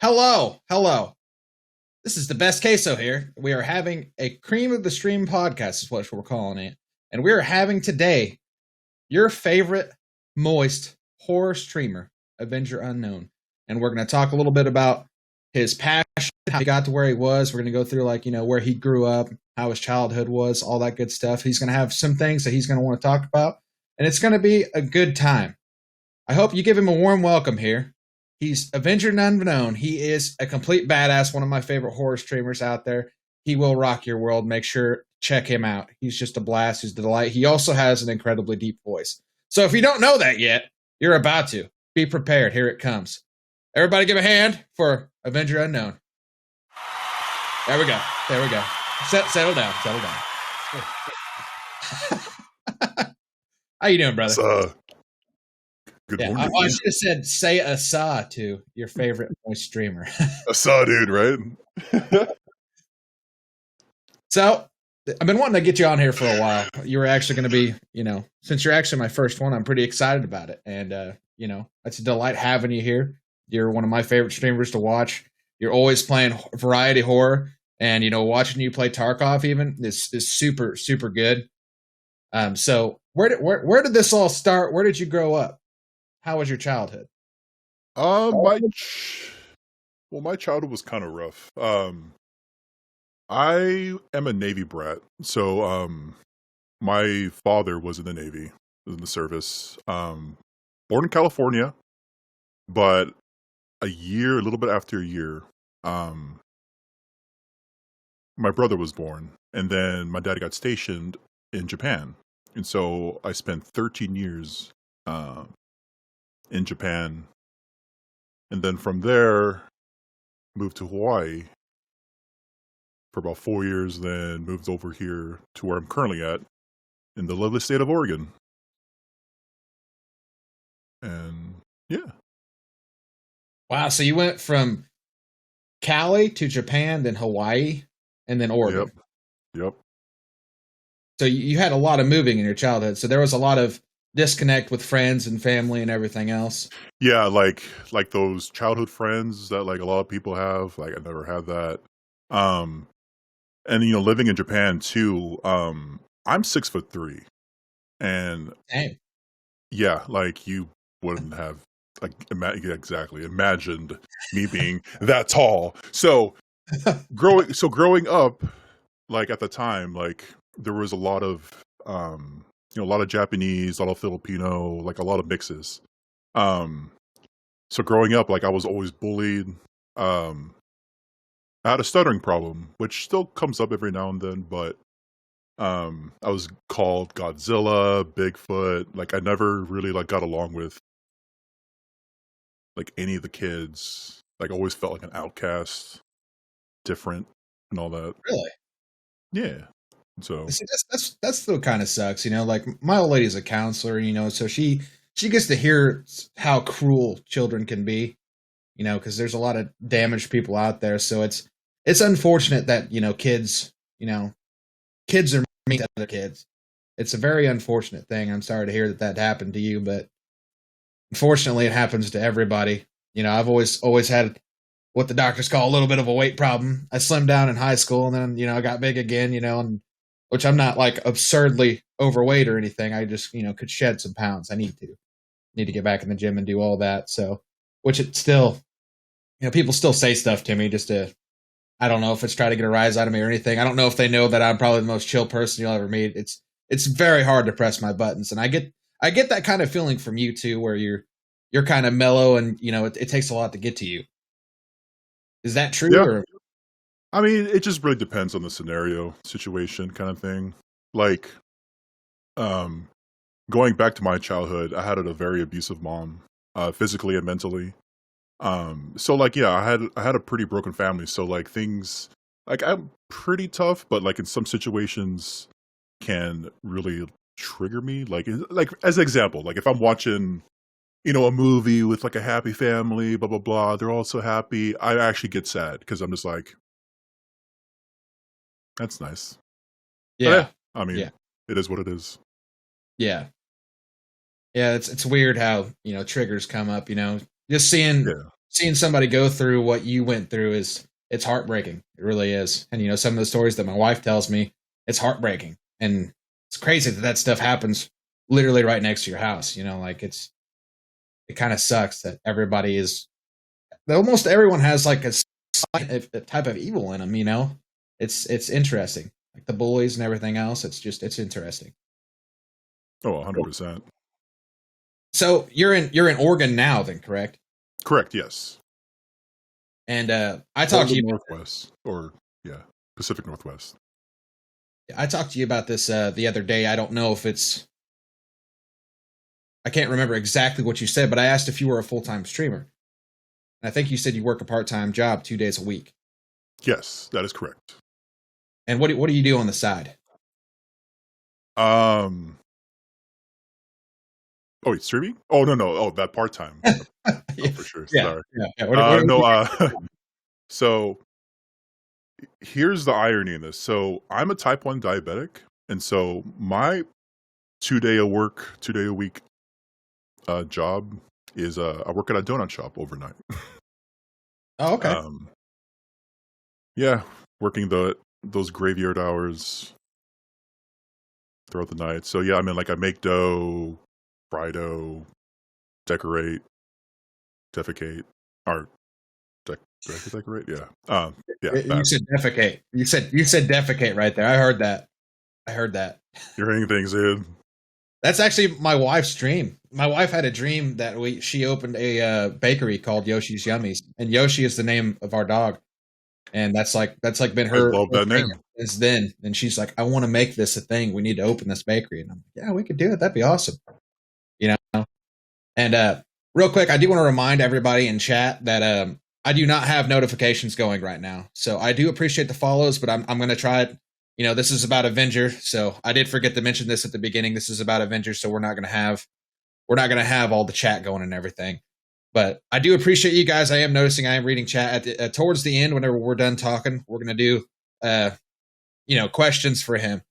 Hello, hello. This is the best queso here. We are having a cream of the stream podcast, is what we're calling it. And we are having today your favorite moist horror streamer, Avenger Unknown. And we're going to talk a little bit about his passion, how he got to where he was. We're going to go through, where he grew up, how his childhood was, all that good stuff. He's going to have some things that he's going to want to talk about. And it's going to be a good time. I hope you give him a warm welcome here. He's Avenger Unknown. He is a complete badass, one of my favorite horror streamers out there. He will rock your world. Make sure check him out. He's just a blast. He's a delight. He also has an incredibly deep voice. So if you don't know that yet, you're about to. Be prepared. Here it comes. Everybody give a hand for Avenger Unknown. There we go. There we go. Settle down. Settle down. How you doing, brother? Good morning. I should have said, say asa to your favorite voice streamer. Asa, dude, right? So, I've been wanting to get you on here for a while. You were actually going to be, since you're actually my first one, I'm pretty excited about it. And, it's a delight having you here. You're one of my favorite streamers to watch. You're always playing variety horror. And, watching you play Tarkov even is super, super good. So, where did this all start? Where did you grow up? How was your childhood? My childhood was kind of rough. I am a Navy brat, so my father was in the Navy, in the service. Born in California, but a little bit after a year, my brother was born, and then my dad got stationed in Japan, and so I spent 13 years in Japan, and then from there moved to Hawaii for about 4 years, then moved over here to where I'm currently at in the lovely state of Oregon. And yeah. Wow, so you went from Cali to Japan, then Hawaii, and then Oregon. Yep. So you had a lot of moving in your childhood, so there was a lot of disconnect with friends and family and everything else. Yeah, like those childhood friends that like a lot of people have. Like I never had that. And living in Japan too. I'm 6'3", and Dang. yeah, like you wouldn't have imagined me being that tall. So growing up, like at the time, like there was a lot of a lot of Japanese, a lot of Filipino, like a lot of mixes. So growing up, like I was always bullied. I had a stuttering problem, which still comes up every now and then, but I was called Godzilla, Bigfoot. Like I never really got along with like any of the kids. Like I always felt like an outcast, different, and all that. Really? Yeah. So see, that's still kind of sucks, like my old lady's a counselor, so she gets to hear how cruel children can be, because there's a lot of damaged people out there. So it's unfortunate that, kids are mean to other kids. It's a very unfortunate thing. I'm sorry to hear that happened to you, but unfortunately it happens to everybody. I've always had what the doctors call a little bit of a weight problem. I slimmed down in high school, and then, I got big again, and which I'm not like absurdly overweight or anything. I just, could shed some pounds. I need to get back in the gym and do all that. So, which it still, people still say stuff to me just to, I don't know if it's try to get a rise out of me or anything. I don't know if they know that I'm probably the most chill person you'll ever meet. It's very hard to press my buttons. And I get that kind of feeling from you too, where you're kind of mellow and, it takes a lot to get to you. Is that true? Yeah. Or? I mean, it just really depends on the situation kind of thing. Like, going back to my childhood, I had a very abusive mom, physically and mentally. So like, yeah, I had a pretty broken family. So like things, like I'm pretty tough, but like in some situations can really trigger me. Like as an example, like if I'm watching, a movie with like a happy family, blah, blah, blah, they're all so happy, I actually get sad because I'm just like, that's nice. Yeah. I mean, yeah. It is what it is. Yeah. Yeah, it's weird how, triggers come up, just seeing seeing somebody go through what you went through is it's heartbreaking. It really is. And some of the stories that my wife tells me, it's heartbreaking. And it's crazy that stuff happens literally right next to your house. Like it kind of sucks that everybody is almost everyone has like a type of evil in them. It's interesting, like the bullies and everything else. It's interesting. Oh, 100%. So you're in Oregon now, then, correct? Correct. Yes. And I talked to you. Northwest, or yeah, Pacific Northwest. I talked to you about this the other day. I don't know if I can't remember exactly what you said, but I asked if you were a full-time streamer. And I think you said you work a part-time job 2 days a week. Yes, that is correct. And what do you do on the side? Oh, wait, streaming? Oh, no. Oh, that part-time. Yeah. Oh, for sure. Yeah. Sorry. Yeah. No, so here's the irony in this. So I'm a type 1 diabetic, and so my 2-day a week job is I work at a donut shop overnight. Oh, okay. Yeah, working those graveyard hours throughout the night. So yeah, I mean, like, I make dough, fry dough, decorate, defecate, or decorate. Yeah, yeah. You said defecate. You said defecate right there. I heard that. You're hitting things in. That's actually my wife's dream. My wife had a dream that she opened a bakery called Yoshi's Yummies, and Yoshi is the name of our dog, and that's been her. I love that name. Since then, and she's like, I want to make this a thing. We need to open this bakery, and I'm like, yeah, we could do it. That'd be awesome. And real quick, I do want to remind everybody in chat that I do not have notifications going right now, so I do appreciate the follows, but I'm going to try it. This is about Avenger, so I did forget to mention this at the beginning. This is about Avenger, so we're not going to have all the chat going and everything. But I do appreciate you guys. I am noticing I am reading chat towards the end. Whenever we're done talking, we're going to do questions for him.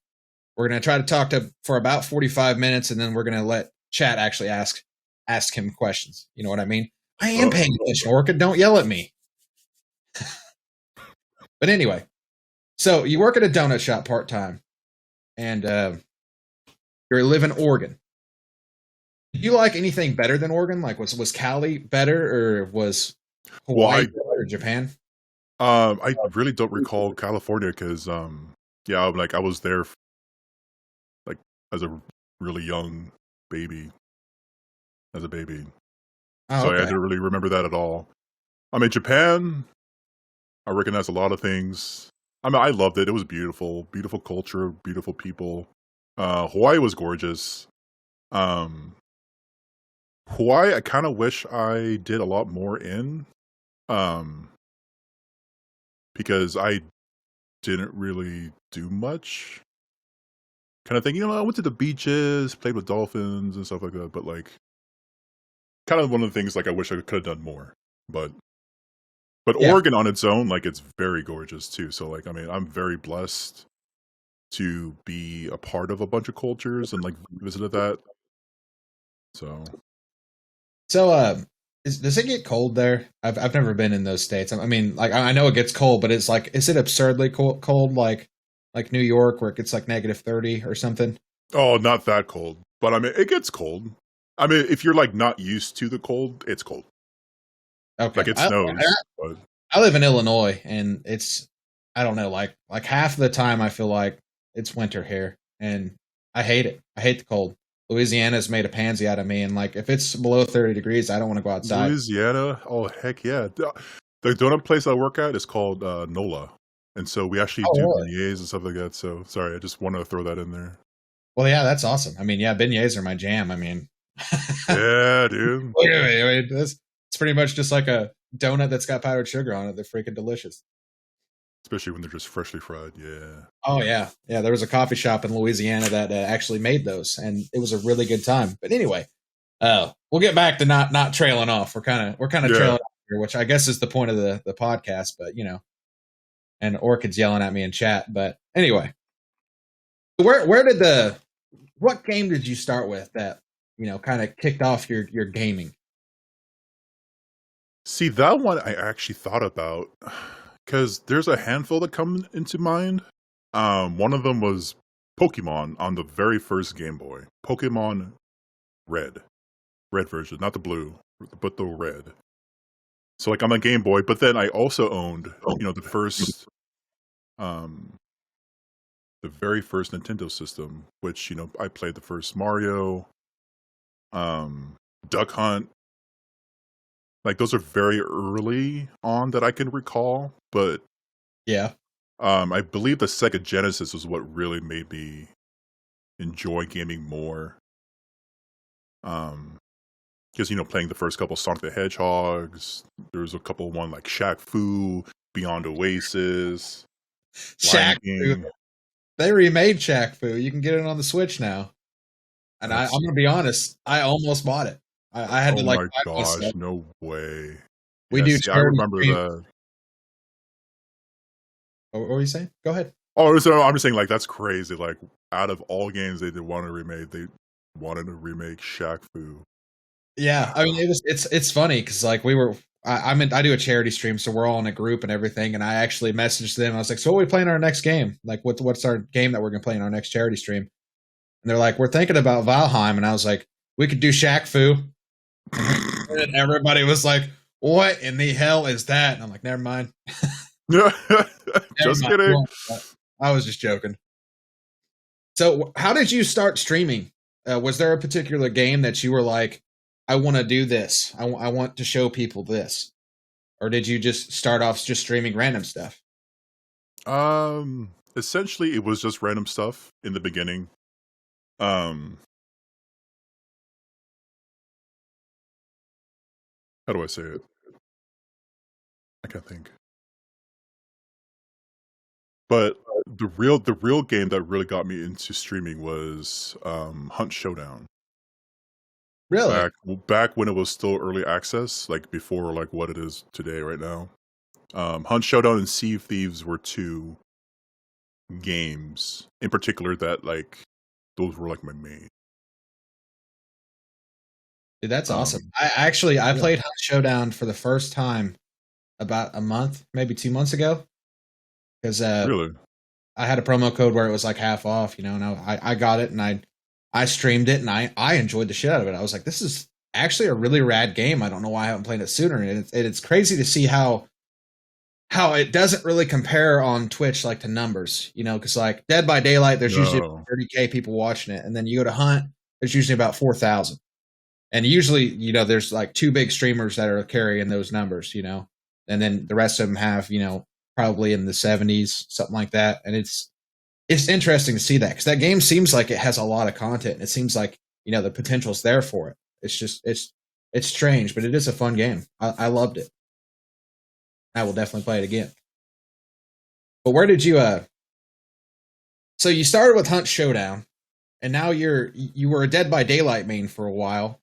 We're going to try to talk for about 45 minutes, and then we're going to let chat actually ask him questions. You know what I mean? I am paying attention, Orchid. Don't yell at me. But anyway, so you work at a donut shop part-time, and you live in Oregon. Do you like anything better than Oregon? Like, was Cali better, or was Hawaii better, or Japan? I really don't recall California because, yeah, I was there like as a really young baby, Oh, so okay. I didn't really remember that at all. I mean, Japan, I recognize a lot of things. I mean, I loved it. It was beautiful, beautiful culture, beautiful people. Hawaii was gorgeous. Hawaii, I kind of wish I did a lot more in, because I didn't really do much. Kind of thing, I went to the beaches, played with dolphins and stuff like that, but like, kind of one of the things like I wish I could have done more. But yeah. Oregon on its own, like, it's very gorgeous too. So like, I mean, I'm very blessed to be a part of a bunch of cultures and like visited that. So does it get cold there? I've never been in those states. I mean, like, I know it gets cold, but it's like, is it absurdly cold like New York, where it gets like -30 or something? Oh, not that cold, but I mean, it gets cold. I mean, if you're like not used to the cold, it's cold. Okay, like it snows. But I live in Illinois, and it's, I don't know, like half of the time I feel like it's winter here, and I hate it. I hate the cold. Louisiana's made a pansy out of me, and like, if it's below 30 degrees, I don't want to go outside. Louisiana? Oh, heck yeah. The donut place I work at is called NOLA. And so we actually do beignets and stuff like that. So sorry, I just want to throw that in there. Well, yeah, that's awesome. I mean, yeah, beignets are my jam. I mean, yeah, dude. I mean, it's pretty much just like a donut that's got powdered sugar on it. They're freaking delicious. Especially when they're just freshly fried. Yeah. Oh yeah, yeah. There was a coffee shop in Louisiana that actually made those, and it was a really good time. But anyway, we'll get back to not trailing off. We're kind of trailing off here, which I guess is the point of the podcast. But and Orchid's yelling at me in chat. But anyway, what game did you start with that kind of kicked off your gaming? See, that one I actually thought about because there's a handful that come into mind. One of them was Pokemon on the very first Game Boy. Pokemon Red. Red version, not the blue, but the red. So like on the Game Boy, but then I also owned, um the very first Nintendo system, which, I played the first Mario, um, Duck Hunt. Like those are very early on that I can recall, but Yeah. I believe the Sega Genesis was what really made me enjoy gaming more. Because playing the first couple Sonic the Hedgehogs, there was a couple one like Shaq Fu, Beyond Oasis, Lion Shaq Fu. King. They remade Shaq Fu. You can get it on the Switch now. And I'm That's gonna be honest, I almost bought it. I had oh to like my buy gosh, myself. no way. We Yeah, do see, I charity remember streams. that. What were you saying? Go ahead. Oh, so I'm just saying, like, that's crazy. Like, out of all games they did want to remake, they wanted to remake Shaq Fu. Yeah, I mean it's funny because like I do a charity stream, so we're all in a group and everything, and I actually messaged them. I was like, "So what are we playing our next game? Like, what's our game that we're gonna play in our next charity stream?" And they're like, "We're thinking about Valheim," and I was like, "We could do Shaq Fu," and everybody was like, "What in the hell is that?" And I'm like, "Never mind, never Just mind." kidding. I was just joking. So, how did you start streaming? Was there a particular game that you were like, I want to do this? I want to show people this? Or did you just start off just streaming random stuff? Essentially, it was just random stuff in the beginning. Um, how do I say it? I can't think. But the real game that really got me into streaming was Hunt Showdown. Really? Back when it was still early access, like before like what it is today right now. Hunt Showdown and Sea of Thieves were two games in particular that like those were like my main. Dude, that's awesome. Um, I yeah, played Hunt Showdown for the first time about a month, maybe 2 months ago, because really. I had a promo code where it was like half off, and I got it and I streamed it and I enjoyed the shit out of it. I was like, this is actually a really rad game. I don't know why I haven't played it sooner. And it's crazy to see how it doesn't really compare on Twitch like to numbers, because like Dead by Daylight, there's usually No. 30K people watching it, and then you go to Hunt, there's usually about 4,000, and usually there's like two big streamers that are carrying those numbers, and then the rest of them have probably in the 70s, something like that, and it's interesting to see that because that game seems like it has a lot of content, and it seems like the potential's there for it. It's just it's strange, but it is a fun game. I loved it. I will definitely play it again. But where did you so you started with Hunt Showdown, and now you were a Dead by Daylight main for a while,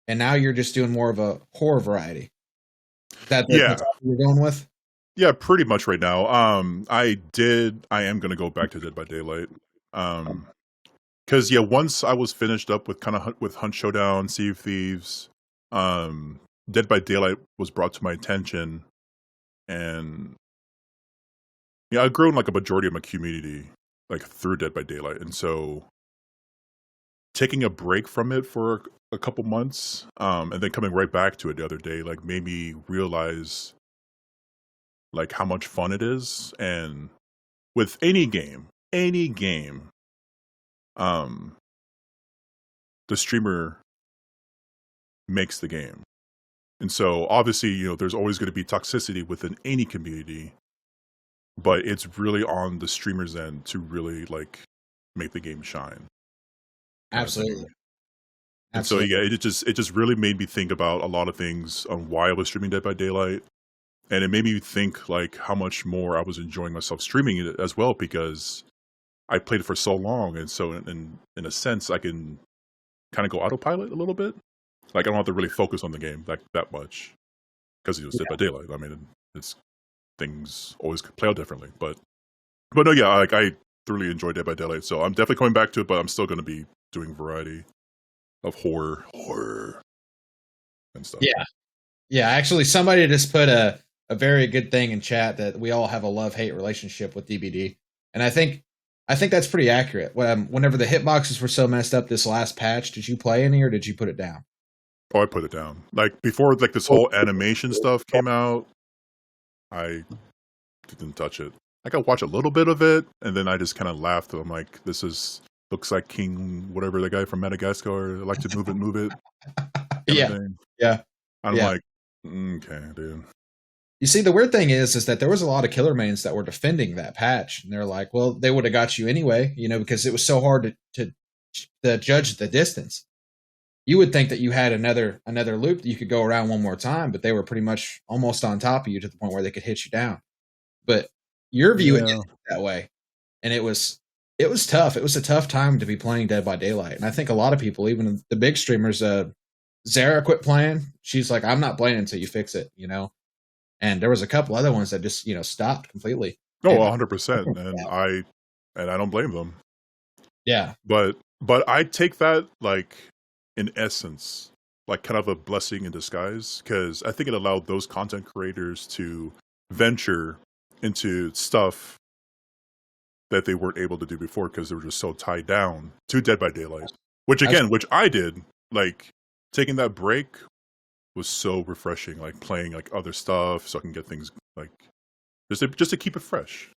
and now you're just doing more of a horror variety. That's Yeah. what you're going with? Yeah, pretty much right now. I am gonna go back to Dead by Daylight. Because yeah, once I was finished up with with Hunt Showdown, Sea of Thieves, um, Dead by Daylight was brought to my attention, and yeah, I've grown like a majority of my community like through Dead by Daylight, and so taking a break from it for a couple months, and then coming right back to it the other day, like made me realize like how much fun it is, and with any game, um, the streamer makes the game. And so obviously, there's always going to be toxicity within any community, but it's really on the streamer's end to really like make the game shine kind of thing. Absolutely. And so Absolutely. yeah, it just really made me think about a lot of things on why I was streaming Dead by Daylight. And it made me think like how much more I was enjoying myself streaming it as well, because I played it for so long, and so in a sense I can kind of go autopilot a little bit. Like I don't have to really focus on the game like that much because it was Dead by Daylight. I mean, it's things always play out differently, but no, yeah, like I thoroughly enjoy Dead by Daylight, so I'm definitely coming back to it. But I'm still going to be doing variety of horror and stuff. Yeah. Yeah, actually, somebody just put a very good thing in chat that we all have a love hate relationship with DBD, and I think that's pretty accurate. Whenever the hitboxes were so messed up this last patch, did you play any or did you put it down? Oh, I put it down. Like before, like this whole animation stuff came out, I didn't touch it. I got watch a little bit of it, and then I just kind of laughed. I'm like, this is looks like King, whatever the guy from Madagascar. I like to move it. Yeah, yeah, I'm yeah. like, okay, dude. You see, the weird thing is that there was a lot of killer mains that were defending that patch, and they're like, well, they would have got you anyway, because it was so hard to judge the distance. You would think that you had another loop that you could go around one more time, but they were pretty much almost on top of you to the point where they could hit you down. But your view Yeah. isn't that way, and it was tough. It was a tough time to be playing Dead by Daylight, and I think a lot of people, even the big streamers, Zara quit playing. She's like, I'm not playing until you fix it. And there was a couple other ones that just stopped completely. No, And 100%, and I don't blame them. yeah, But I take that like in essence, like kind of a blessing in disguise, because I think it allowed those content creators to venture into stuff that they weren't able to do before because they were just so tied down to Dead by Daylight. Which I did. Like taking that break was so refreshing. Like playing like other stuff so I can get things like just to keep it fresh.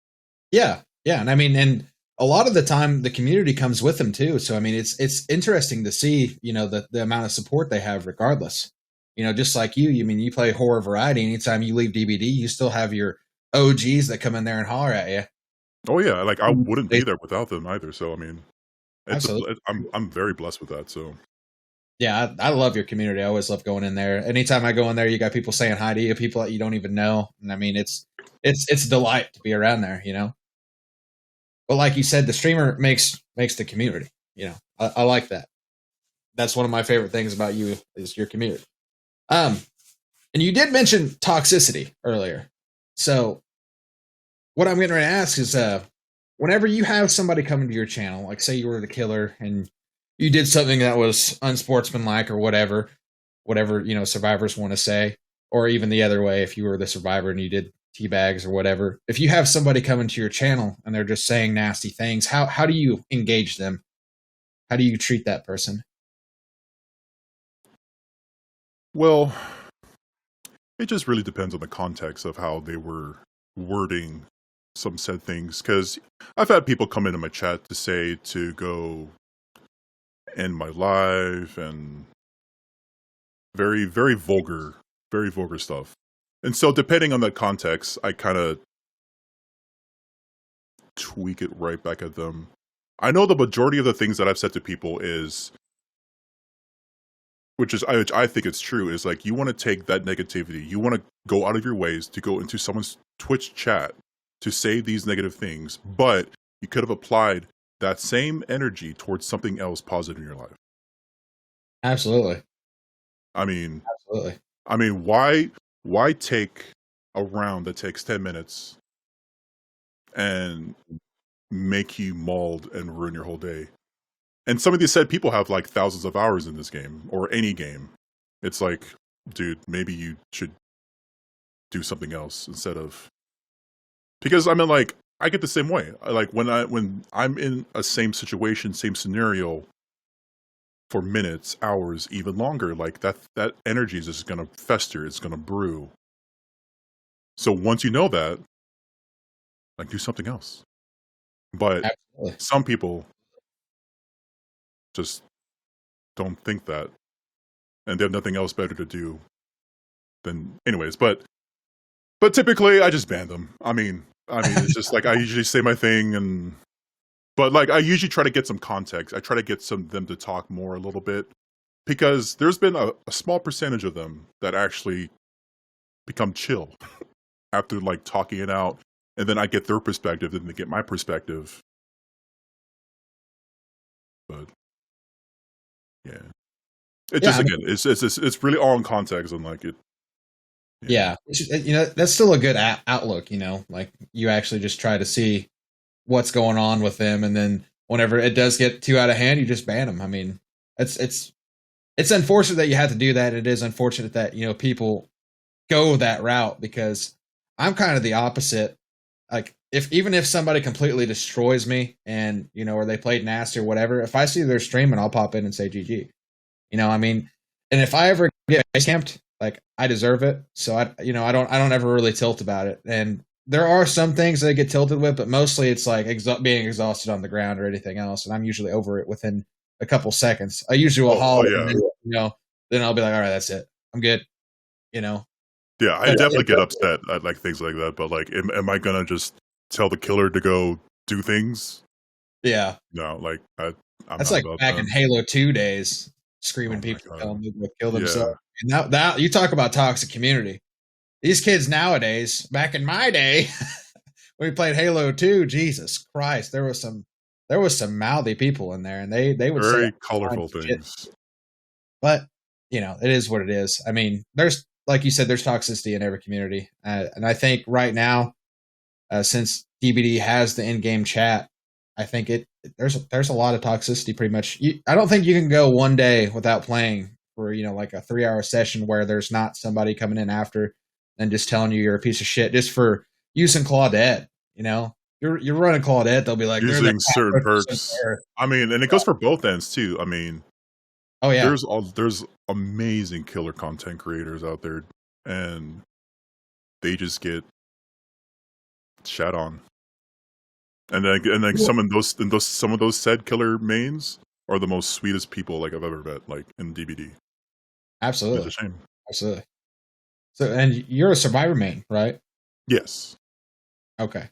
yeah, and I mean, and a lot of the time the community comes with them too. So I mean, it's interesting to see the amount of support they have, regardless. Just like you. You mean you play horror variety. Anytime you leave DBD, you still have your OGs that come in there and holler at you. Oh yeah, like I wouldn't be there without them either. So I mean, Absolutely. I'm very blessed with that. So Yeah, I love your community. I always love going in there. Anytime I go in there, you got people saying hi to you, people that you don't even know. And I mean, it's a delight to be around there. But like you said, the streamer makes the community. I like that. That's one of my favorite things about you is your community. And you did mention toxicity earlier. So what I'm getting ready to ask is, whenever you have somebody come into your channel, like say you were the killer and you did something that was unsportsmanlike or whatever survivors want to say, or even the other way, if you were the survivor and you did teabags or whatever, if you have somebody come into your channel and they're just saying nasty things, how do you engage them? How do you treat that person? well, it just really depends on the context of how they were wording some said things. Because I've had people come into my chat to say to go end my life and very, very vulgar stuff. And so depending on the context, I kind of tweak it right back at them. I know the majority of the things that I've said to people is, which I think it's true, is like you want to take that negativity, you want to go out of your ways to go into someone's Twitch chat to say these negative things, but you could have applied that same energy towards something else positive in your life. Absolutely. I mean, Absolutely. why take a round that takes 10 minutes and make you mauled and ruin your whole day? And some of these said people have like thousands of hours in this game or any game. It's like, dude, maybe you should do something else instead of, because I mean, like, I get the same way. Like when I'm in a same situation, same scenario for minutes, hours, even longer, like that energy is just gonna fester. It's gonna brew. So once you know that, like, do something else. But Absolutely. some people just don't think that, and they have nothing else better to do than, anyways. But typically, I just ban them. I mean, it's just like I usually say my thing, but like I usually try to get some context. I try to get them to talk more a little bit, because there's been a small percentage of them that actually become chill after like talking it out, and then I get their perspective, and they get my perspective. But yeah, again, it's really all in context and like it. Yeah, that's still a good outlook. Like you actually just try to see what's going on with them, and then whenever it does get too out of hand, you just ban them. I mean, it's unfortunate that you have to do that. It is unfortunate that people go that route because I'm kind of the opposite. Like if even if somebody completely destroys me and or they played nasty or whatever, if I see their streaming, I'll pop in and say GG. I mean, and if I ever get base camped, like I deserve it. So I don't ever really tilt about it. And there are some things that I get tilted with, but mostly it's like being exhausted on the ground or anything else, and I'm usually over it within a couple seconds. I usually will Oh holler, yeah, and then I'll be like, all right, that's it, I'm good. You know, yeah. I but definitely get upset at like things like that. But like, am I gonna just tell the killer to go do things? yeah, No, like I'm that's not like about back that. in Halo 2 days, Oh screaming my people god. telling people to kill themselves. Yeah. And that you talk about toxic community. These kids nowadays, back in my day, when we played Halo 2, Jesus Christ, there was some mouthy people in there, and they would say Very all kinds colorful of shit. things. But it is what it is. I mean, there's like you said, there's toxicity in every community, and I think right now, since DBD has the in-game chat, I think there's a lot of toxicity. Pretty much, I don't think you can go one day without playing for like a 3-hour session where there's not somebody coming in after and just telling you you're a piece of shit just for using Claudette. You're running Claudette, they'll be like they're the Using certain perks. Earth. I mean, and it goes for both ends too. I mean, Oh yeah, there's amazing killer content creators out there, and they just get shat on. And then some of those said killer mains are the most sweetest people like I've ever met, like in DBD. It's a absolutely, shame. absolutely. So, and you're a Survivor main, right? Yes. Okay.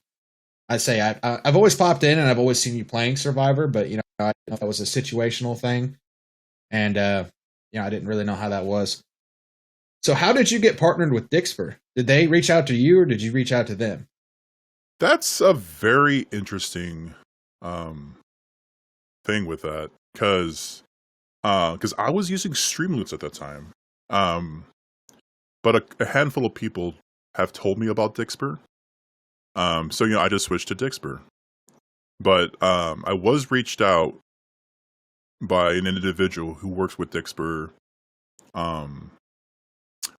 I say I've always popped in and I've always seen you playing Survivor, but I don't know if that was a situational thing, and I didn't really know how that was. So, how did you get partnered with Dixper? Did they reach out to you, or did you reach out to them? That's a very interesting um thing with that because I was using Streamloots at that time. Um but a handful of people have told me about Dixper. So I just switched to Dixper. But I was reached out by an individual who works with Dixper um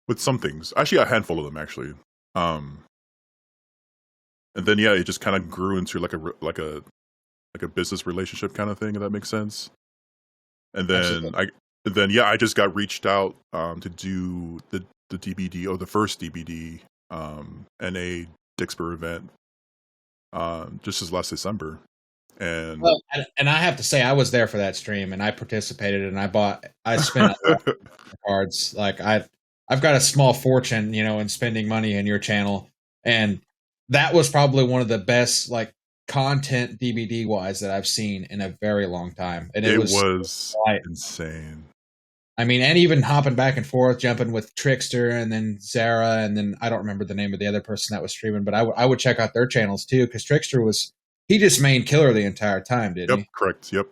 with some things. Actually a handful of them actually. Um and then it just kind of grew into like a business relationship kind of thing, if that makes sense. And then Absolutely. I just got reached out to do the DBD or the first DBD NA Dixper event just as last December. And Well, and I have to say, I was there for that stream, and I participated, and I spent a lot of cards. Like I've got a small fortune, in spending money in your channel, and that was probably one of the best content DVD wise that I've seen in a very long time, and it it was was quite. insane. I mean, and even hopping back and forth, jumping with Trickster and then Zara, and then I don't remember the name of the other person that was streaming, but I would check out their channels too because Trickster he just mained killer the entire time, didn't Yep, he? correct. Yep.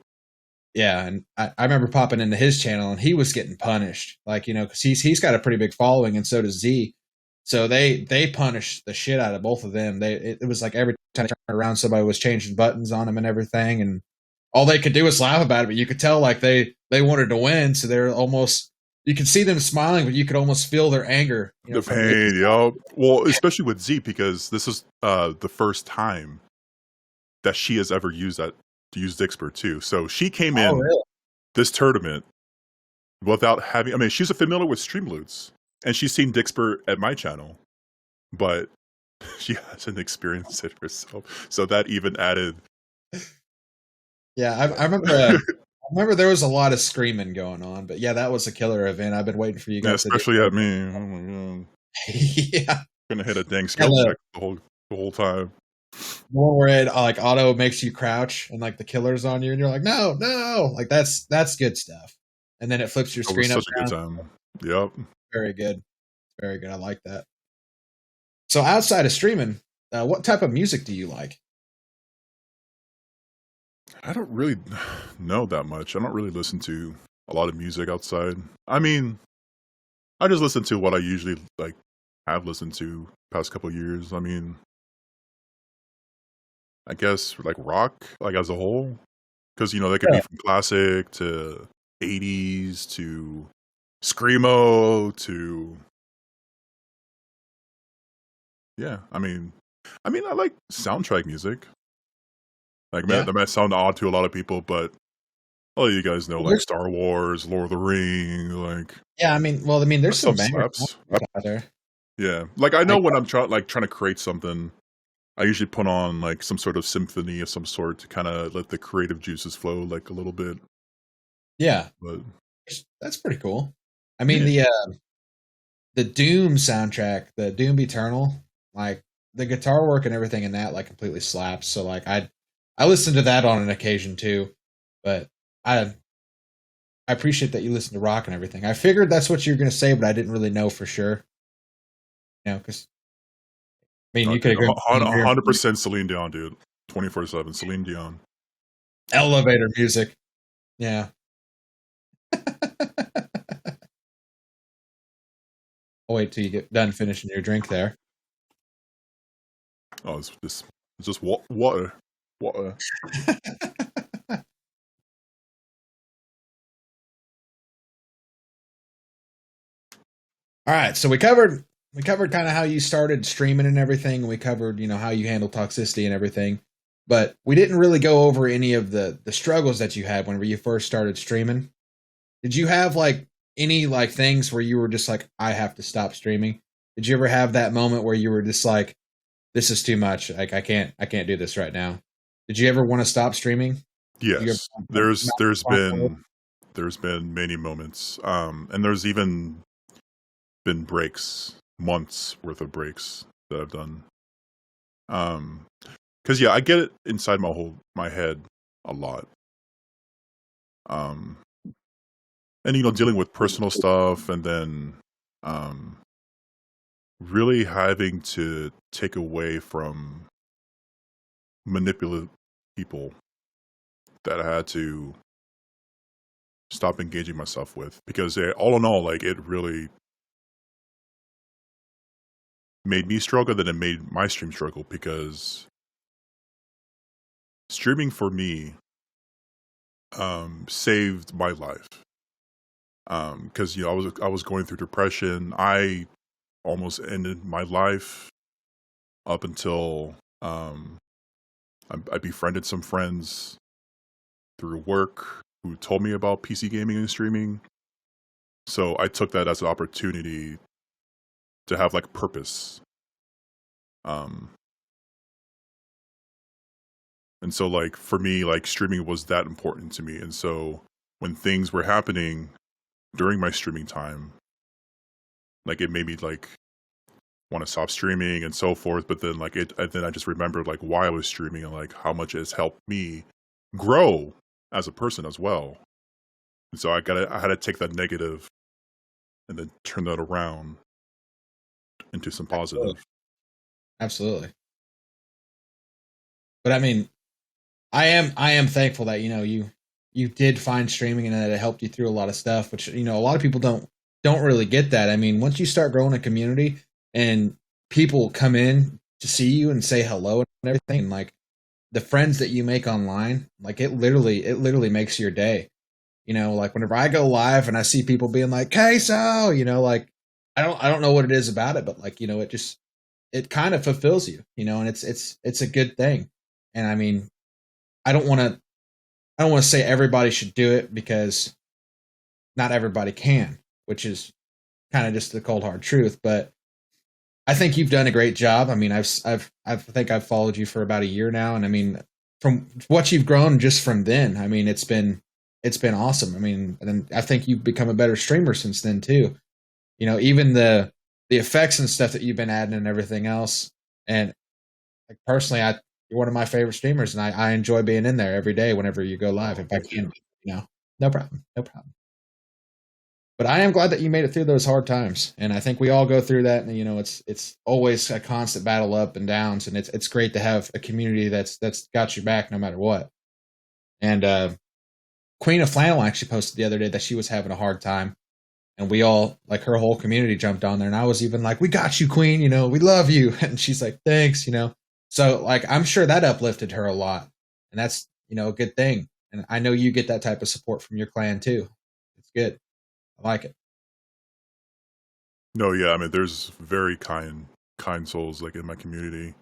Yeah, and I remember popping into his channel and he was getting punished, because he's got a pretty big following and so does Z. So they punished the shit out of both of them. It was like every time I turned around, somebody was changing buttons on him and everything, and all they could do was laugh about it. But you could tell they wanted to win, so they're almost you could see them smiling, but you could almost feel their anger. The From Z's pain, yep. Well, especially with Z because this is the first time that she has ever used Dixper too. So she came Oh, in really? this tournament without having. I mean, she's familiar with Streamloots, and she's seen Dixper at my channel, but she hasn't experienced it herself. So that even added. Yeah, I remember there was a lot of screaming going on, but yeah, that was a killer event. I've been waiting for you Yeah, guys to do. especially at me. Oh my god, Yeah, gonna hit a dang yeah, skill check the whole time. the one where it auto makes you crouch and the killer's on you, and you're like, no, no, that's good stuff. And then it flips your It was screen such a good upside. time. Yep. Very good, very good. I like that. So outside of streaming, what type of music do you like? I don't really know that much. I don't really listen to a lot of music outside. I mean, I just listen to what I usually have listened to past couple years. I mean, I guess rock as a whole because they could be Yeah. from classic to 80s to screamo to Yeah, I like soundtrack music. Like, Yeah. that might sound odd to a lot of people, but all you guys know, Well, like Star Wars, Lord of the Rings, like yeah, I mean, that there's some stuff bangers slaps. out there. Yeah, like I know Like, when I'm trying to create something, I usually put on like some sort of symphony of some sort to kind of let the creative juices flow like a little bit. yeah, But that's pretty cool. I mean, yeah, the Doom soundtrack, the Doom Eternal, like the guitar work and everything in that, like completely slaps. So like I listen to that on an occasion too, but I I appreciate that you listen to rock and everything. I figured that's what you were gonna say, but I didn't really know for sure. You know, because I mean, no, you could dude, have gone very 100% Celine Dion, dude, 24/7 Celine Dion. elevator music. Yeah. I'll wait till you get done finishing your drink there. Oh, it's just water, water. All right, so we covered kind of how you started streaming and everything, and we covered how you handle toxicity and everything, but we didn't really go over any of the struggles that you had whenever you first started streaming. Did you have like any like things where you were just like, I have to stop streaming? Did you ever have that moment where you were just like, this is too much, like I can't do this right now? Did you ever want to stop streaming? Did you ever Yes, have a there's been many moments, and there's even been breaks, months worth of breaks that I've done. Um, because yeah, I get it inside my head a lot. Um, and dealing with personal stuff, and then um, really having to take away from manipulative people that I had to stop engaging myself with, because all in all, like, it really made me struggle, then it made my stream struggle, because streaming for me saved my life. Because I was going through depression. I almost ended my life up until I befriended some friends through work who told me about PC gaming and streaming. So I took that as an opportunity to have like purpose. Um, and so like for me, like streaming was that important to me. And so when things were happening during my streaming time, like it made me like want to stop streaming and so forth. But then like and then I just remembered like why I was streaming and like how much it's helped me grow as a person as well. And so I had to take that negative and then turn that around into some Absolutely. positive. Absolutely. But I mean, I am thankful that you did find streaming and that it helped you through a lot of stuff, which a lot of people don't really get that. I mean, once you start growing a community and people come in to see you and say hello and everything, and like the friends that you make online, like it literally makes your day. Like whenever I go live and I see people being like, "Queso," like I don't know what it is about it, but like it kind of fulfills you, and it's a good thing. And I mean, I don't want to I don't want to say everybody should do it because not everybody can, which is kind of just the cold hard truth. But I think you've done a great job. I mean, I think I've followed you for about a year now, and I mean, from what you've grown just from then, I mean, it's been awesome. I mean, and I think you've become a better streamer since then too. Even the effects and stuff that you've been adding and everything else. And like personally, you're one of my favorite streamers, and I enjoy being in there every day whenever you go live Oh, if I thank can. you. No problem, no problem. But I am glad that you made it through those hard times, and I think we all go through that. And it's always a constant battle up and downs, and it's great to have a community that's got your back no matter what. And Queen of Flannel actually posted the other day that she was having a hard time, and we all like her whole community jumped on there, and I was even like, "We got you, Queen. We love you." And she's like, "Thanks." So like I'm sure that uplifted her a lot, and that's a good thing. And I know you get that type of support from your clan too. It's good. I like it. No, yeah, I mean, there's very kind kind souls like in my community,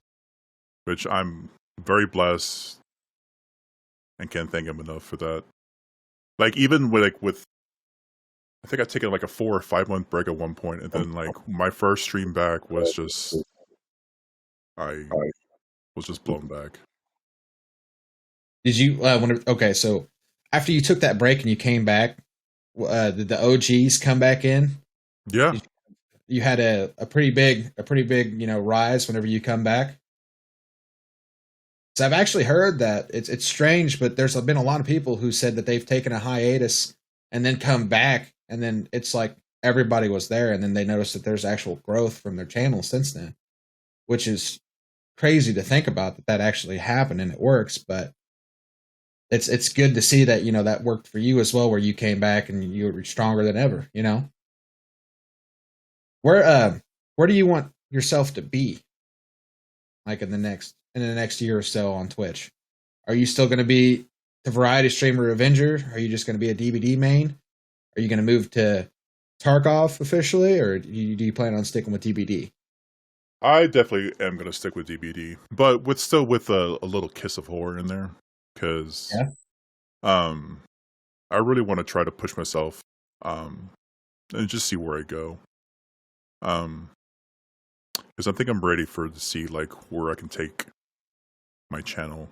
which I'm very blessed and can't thank him enough for that. Like even with I think I've taken like a 4 or 5 month break at one point, and then like my first stream back was just I was just blown back. Did you okay, so after you took that break and you came back, did the OGs come back in? Yeah. You had a pretty big rise whenever you come back. So I've actually heard that it's strange, but there's been a lot of people who said that they've taken a hiatus and then come back, and then it's like everybody was there, and then they noticed that there's actual growth from their channel since then, which is crazy to think about that actually happened and it works. But it's good to see that that worked for you as well, where you came back and you were stronger than ever. Where do you want yourself to be, like in the next year or so on Twitch? Are you still going to be the variety streamer Avenger? Are you just going to be a DBD main? Are you going to move to Tarkov officially, or do you plan on sticking with DBD? I definitely am going to stick with DBD, but still with a little kiss of horror in there, because I really want to try to push myself and just see where I go. Because I think I'm ready to see like where I can take my channel,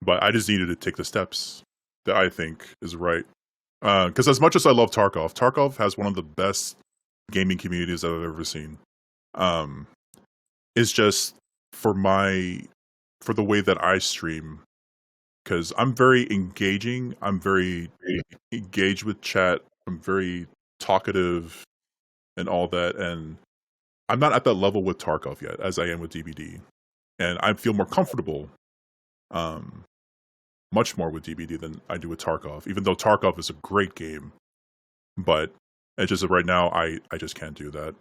but I just needed to take the steps that I think is right. Because as much as I love Tarkov has one of the best gaming communities I've ever seen. It's just for the way that I stream, because I'm very engaging. I'm very engaged with chat. I'm very talkative and all that, and I'm not at that level with Tarkov yet, as I am with DBD, and I feel more comfortable, much more with DBD than I do with Tarkov. Even though Tarkov is a great game, but it's just that right now I just can't do that.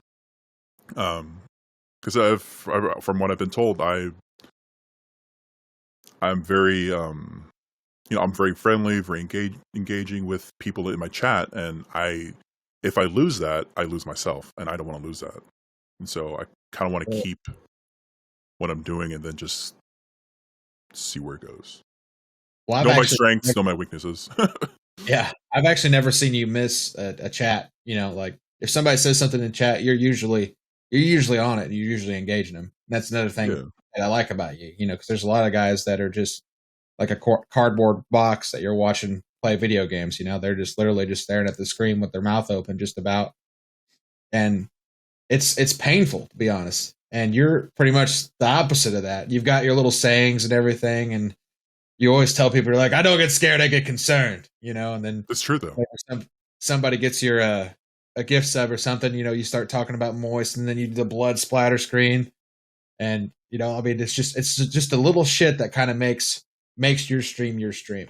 Because from what I've been told, I'm very I'm very friendly, very engaging with people in my chat, and if I lose that, I lose myself, and I don't want to lose that. And so I kind of want to keep what I'm doing and then just see where it goes. Well, know my strengths, know my weaknesses. Yeah, I've actually never seen you miss a chat. Like if somebody says something in chat, you're usually on it, and you're usually engaging them. That's another thing that I like about you, because there's a lot of guys that are just like a cardboard box that you're watching play video games. They're just literally just staring at the screen with their mouth open, just about, and it's painful, to be honest. And you're pretty much the opposite of that. You've got your little sayings and everything, and you always tell people, you're like, I don't get scared, I get concerned. And then it's true though. Somebody gets your a gift sub or something, you start talking about moist, and then you do the blood splatter screen, and it's just a little shit that kind of makes your stream your stream.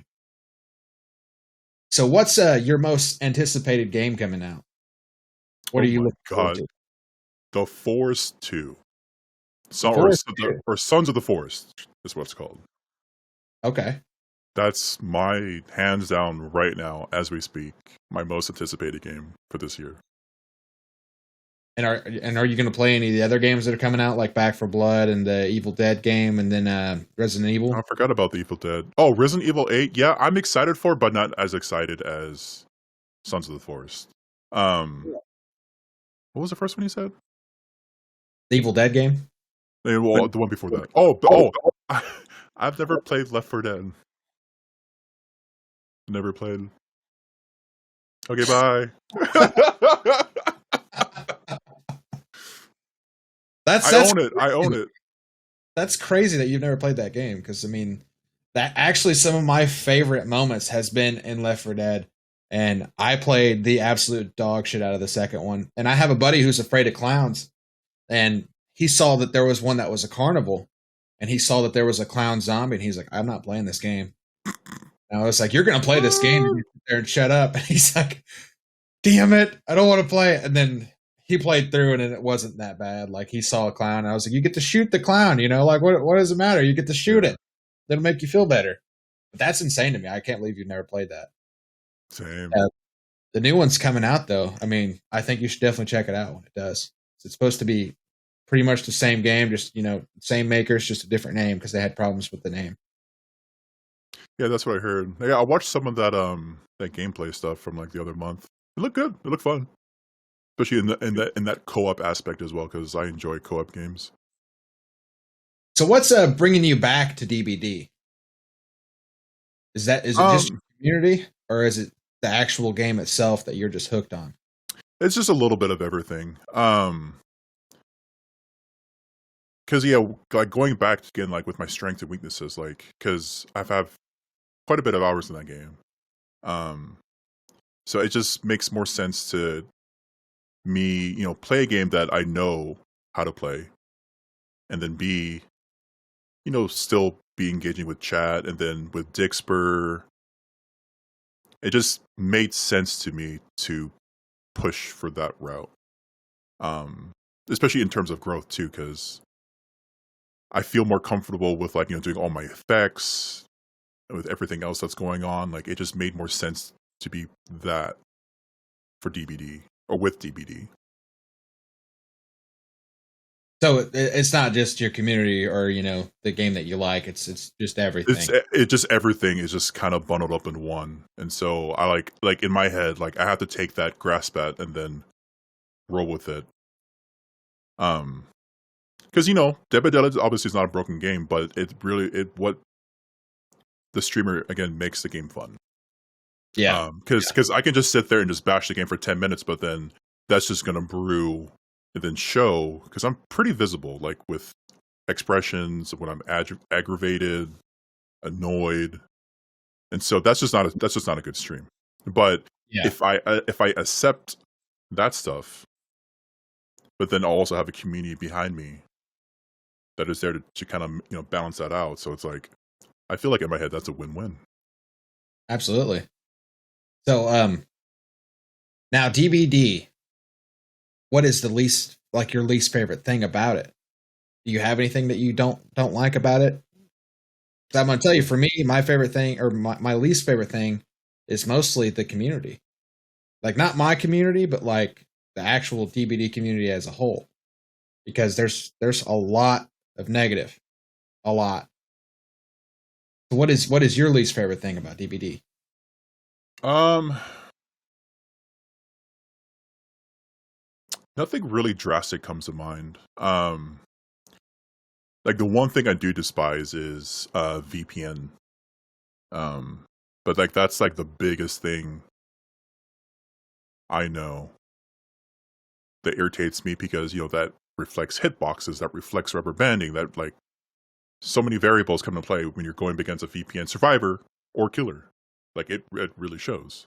So what's your most anticipated game coming out? What are you looking forward to? The Forest 2. Or Sons of the Forest is what it's called. Okay. That's my hands down right now, as we speak, my most anticipated game for this year. And are you going to play any of the other games that are coming out, like Back 4 Blood and the Evil Dead game, and then Resident Evil? I forgot about the Evil Dead. Oh, Resident Evil 8. Yeah, I'm excited for it, but not as excited as Sons of the Forest. What was the first one you said? The Evil Dead game? Well, the one before that. Oh, I've never played Left 4 Dead. Never played. Okay, bye. I own it. That's crazy that you've never played that game, because that actually some of my favorite moments has been in Left 4 Dead, and I played the absolute dog shit out of the second one. And I have a buddy who's afraid of clowns, and he saw that there was one that was a carnival, and he saw that there was a clown zombie, and he's like, I'm not playing this game. And I was like, you're going to play this game, and you sit there and shut up. And he's like, damn it, I don't want to play it. And then he played through it, and it wasn't that bad. Like, he saw a clown, and I was like, you get to shoot the clown, like, what does it matter? You get to shoot it. That'll make you feel better. But that's insane to me. I can't believe you've never played that. Same. The new one's coming out, though. I think you should definitely check it out when it does. It's supposed to be pretty much the same game, just same makers, just a different name because they had problems with the name. Yeah, that's what I heard. Yeah, I watched some of that gameplay stuff from like the other month. It looked good. It looked fun, especially in that co-op aspect as well, because I enjoy co-op games. So what's bringing you back to DBD? Is it just Um, community, or is it the actual game itself that you're just hooked on? it's just a little bit of everything. Because yeah, like going back again, like with my strengths and weaknesses, like because I've had quite a bit of hours in that game. Um, so it just makes more sense to me, play a game that I know how to play, and then still be engaging with chat, and then with Dixper, it just made sense to me to push for that route. Especially in terms of growth too, because I feel more comfortable with like doing all my effects, with everything else that's going on. Like it just made more sense to be that for DBD or with DBD. So it's not just your community or the game that you like. It's just everything. It just everything is just kind of bundled up in one, and so I like in my head, like I have to take that, grasp that, and then roll with it. Because Dead by Daylight obviously is not a broken game, but what the streamer again makes the game fun. Yeah. Because I can just sit there and just bash the game for 10 minutes, but then that's just gonna brew and then show, because I'm pretty visible, like with expressions when I'm aggravated, annoyed, and so that's just not a good stream. But Yeah. if I accept that stuff, but then I'll also have a community behind me that is there to kind of balance that out. So it's like I feel like in my head that's a win-win. Absolutely. So now DBD, what is your least favorite thing about it? Do you have anything that you don't like about it? So I'm going to tell you, for me, my favorite thing, or my least favorite thing, is mostly the community. Like not my community, but like the actual DBD community as a whole, because there's a lot of negative, a lot. So what is your least favorite thing about DBD? Nothing really drastic comes to mind. Like the one thing I do despise is VPN. But like that's like the biggest thing I know that irritates me, because that reflects hitboxes, that reflects rubber banding, that like so many variables come into play when you're going against a VPN survivor or killer. Like it really shows.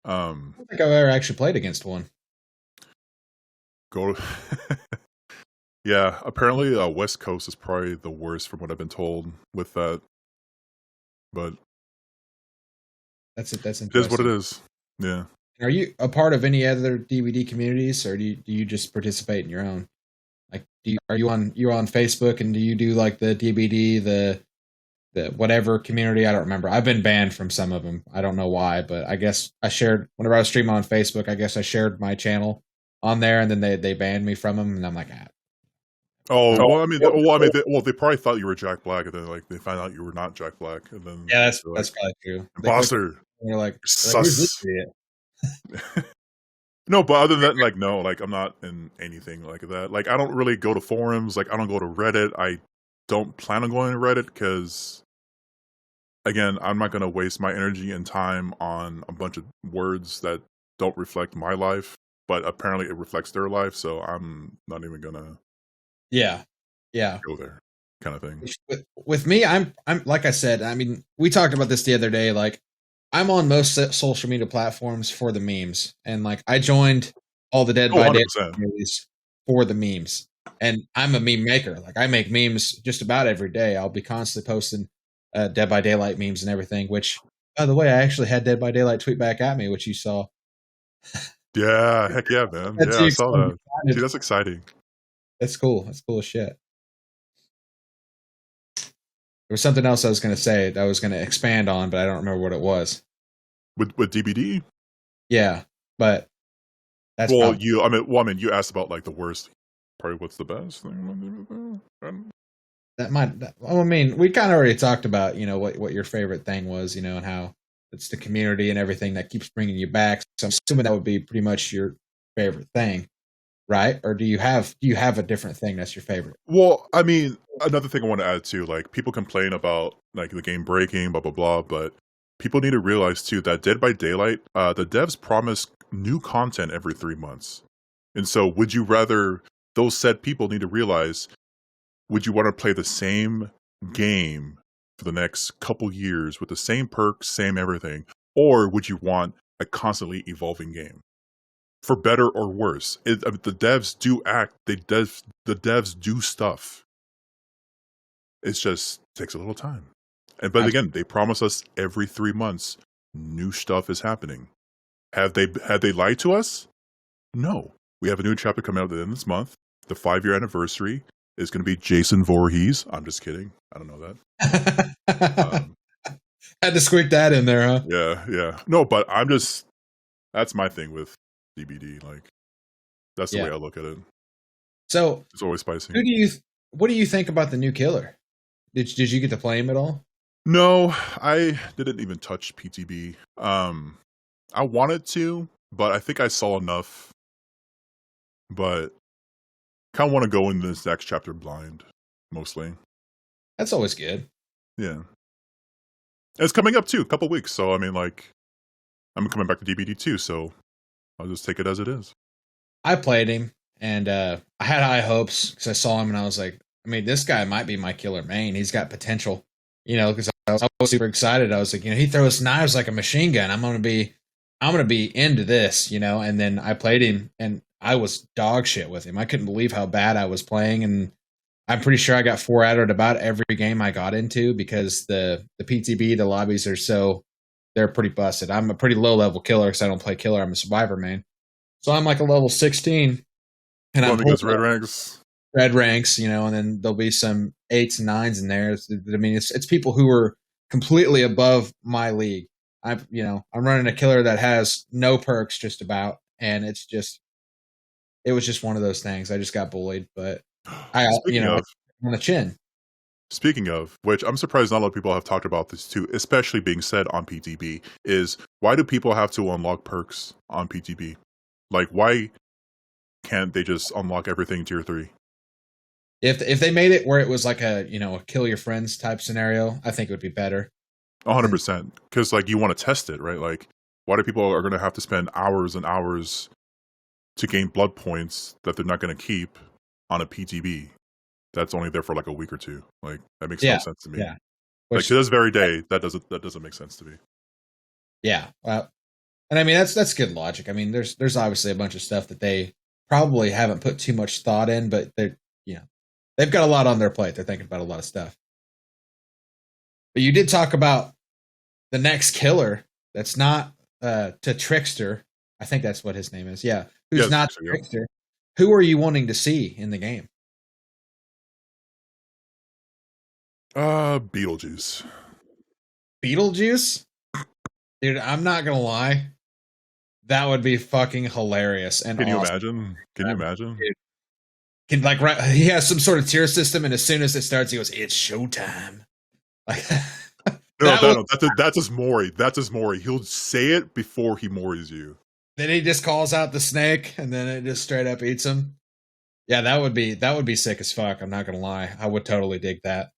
I don't think I've ever actually played against one. Go. Yeah, apparently West Coast is probably the worst from what I've been told with that. But That's it is what it is. Yeah. Are you a part of any other DVD communities, or do you just participate in your own? Like, are you on Facebook, and do you do like the DBD, the whatever community? I don't remember. I've been banned from some of them. I don't know why, but I guess I shared whenever I was streaming on Facebook. I guess I shared my channel on there, and then they banned me from them, and I'm like, Oh well, I mean, they probably thought you were Jack Black, and then like they found out you were not Jack Black, and then yeah, that's probably true. Imposter. They're like, Sus. who's this idiot? No, but other than that, like, no, like I'm not in anything like that. Like I don't really go to forums. Like I don't go to Reddit. I don't plan on going to Reddit because, again, I'm not going to waste my energy and time on a bunch of words that don't reflect my life, but apparently it reflects their life. So I'm not even gonna. Yeah. Go there, kind of thing. With me, I'm like I said. I mean, we talked about this the other day. Like, I'm on most social media platforms for the memes, and like I joined all the Dead by Daylight communities for the memes, and I'm a meme maker. Like I make memes just about every day. I'll be constantly posting Dead by Daylight memes and everything. Which, by the way, I actually had Dead by Daylight tweet back at me, which you saw. Yeah, heck yeah, man. Yeah, I saw that. Dude, that's exciting. That's cool. That's cool as shit. There was something else I was going to say that I was going to expand on, but I don't remember what it was. With DBD? Yeah, but that's well, you asked about like the worst Probably what's the best thing? That might. Well, I mean, we kind of already talked about what your favorite thing was, and how it's the community and everything that keeps bringing you back. So I'm assuming that would be pretty much your favorite thing, right? Or do you have a different thing that's your favorite? Well, I mean, another thing I want to add too, like people complain about like the game breaking, blah blah blah, but people need to realize too that Dead by Daylight, the devs promise new content every 3 months, and so would you rather? Those said people need to realize: would you want to play the same game for the next couple years with the same perks, same everything, or would you want a constantly evolving game? For better or worse, the devs do act. The devs do stuff. It just takes a little time. But again, they promise us every 3 months new stuff is happening. Have they lied to us? No. We have a new chapter coming out at the end of this month. The 5-year anniversary is going to be Jason Voorhees. I'm just kidding. I don't know that. Had to squeak that in there, huh? Yeah. No, but that's my thing with DBD. Like, that's the way I look at it. So it's always spicy. What do you think about the new killer? Did you get to play him at all? No, I didn't even touch PTB. I wanted to, but I think I saw enough. But kind of want to go in this next chapter blind, mostly. That's always good. Yeah. And it's coming up too, a couple weeks. So I mean, like, I'm coming back to DBD too, so I'll just take it as it is. I played him, and I had high hopes because I saw him, and I was like, I mean, this guy might be my killer main. He's got potential, because I was super excited. I was like, he throws knives like a machine gun. I'm gonna be into this, And then I played him, and I was dog shit with him. I couldn't believe how bad I was playing, and I'm pretty sure I got 4 out of about every game I got into because the PTB, the lobbies they're pretty busted. I'm a pretty low level killer because I don't play killer. I'm a survivor main, so I'm like a level 16, and I'm because red ranks. Red ranks, and then there'll be some 8s and 9s in there. I mean, it's people who are completely above my league. I'm running a killer that has no perks just about, and it was just one of those things. I just got bullied, but on the chin. Speaking of which, I'm surprised not a lot of people have talked about this too, especially being said on PTB, is why do people have to unlock perks on PTB? Like, why can't they just unlock everything tier 3? If they made it where it was like a kill your friends type scenario, I think it would be better. 100%, because like you want to test it, right? Like, why do people are going to have to spend hours and hours to gain blood points that they're not going to keep on a PTB that's only there for like a week or two? Like, that makes no sense to me. Yeah, like to this very day, that doesn't make sense to me. Yeah, well, and I mean that's good logic. I mean, there's obviously a bunch of stuff that they probably haven't put too much thought in, but they've got a lot on their plate. They're thinking about a lot of stuff. But you did talk about the next killer that's not to Trickster. I think that's what his name is. Yeah. Who's not Trickster. Who are you wanting to see in the game? Beetlejuice. Beetlejuice? Dude, I'm not going to lie. That would be fucking hilarious. And Can you imagine? Can you imagine? Dude. He has some sort of tier system, and as soon as it starts, he goes, "It's showtime." Like, that's his Mori. That's his Mori. He'll say it before he Moris you. Then he just calls out the snake, and then it just straight up eats him. Yeah, that would be sick as fuck. I'm not gonna lie. I would totally dig that.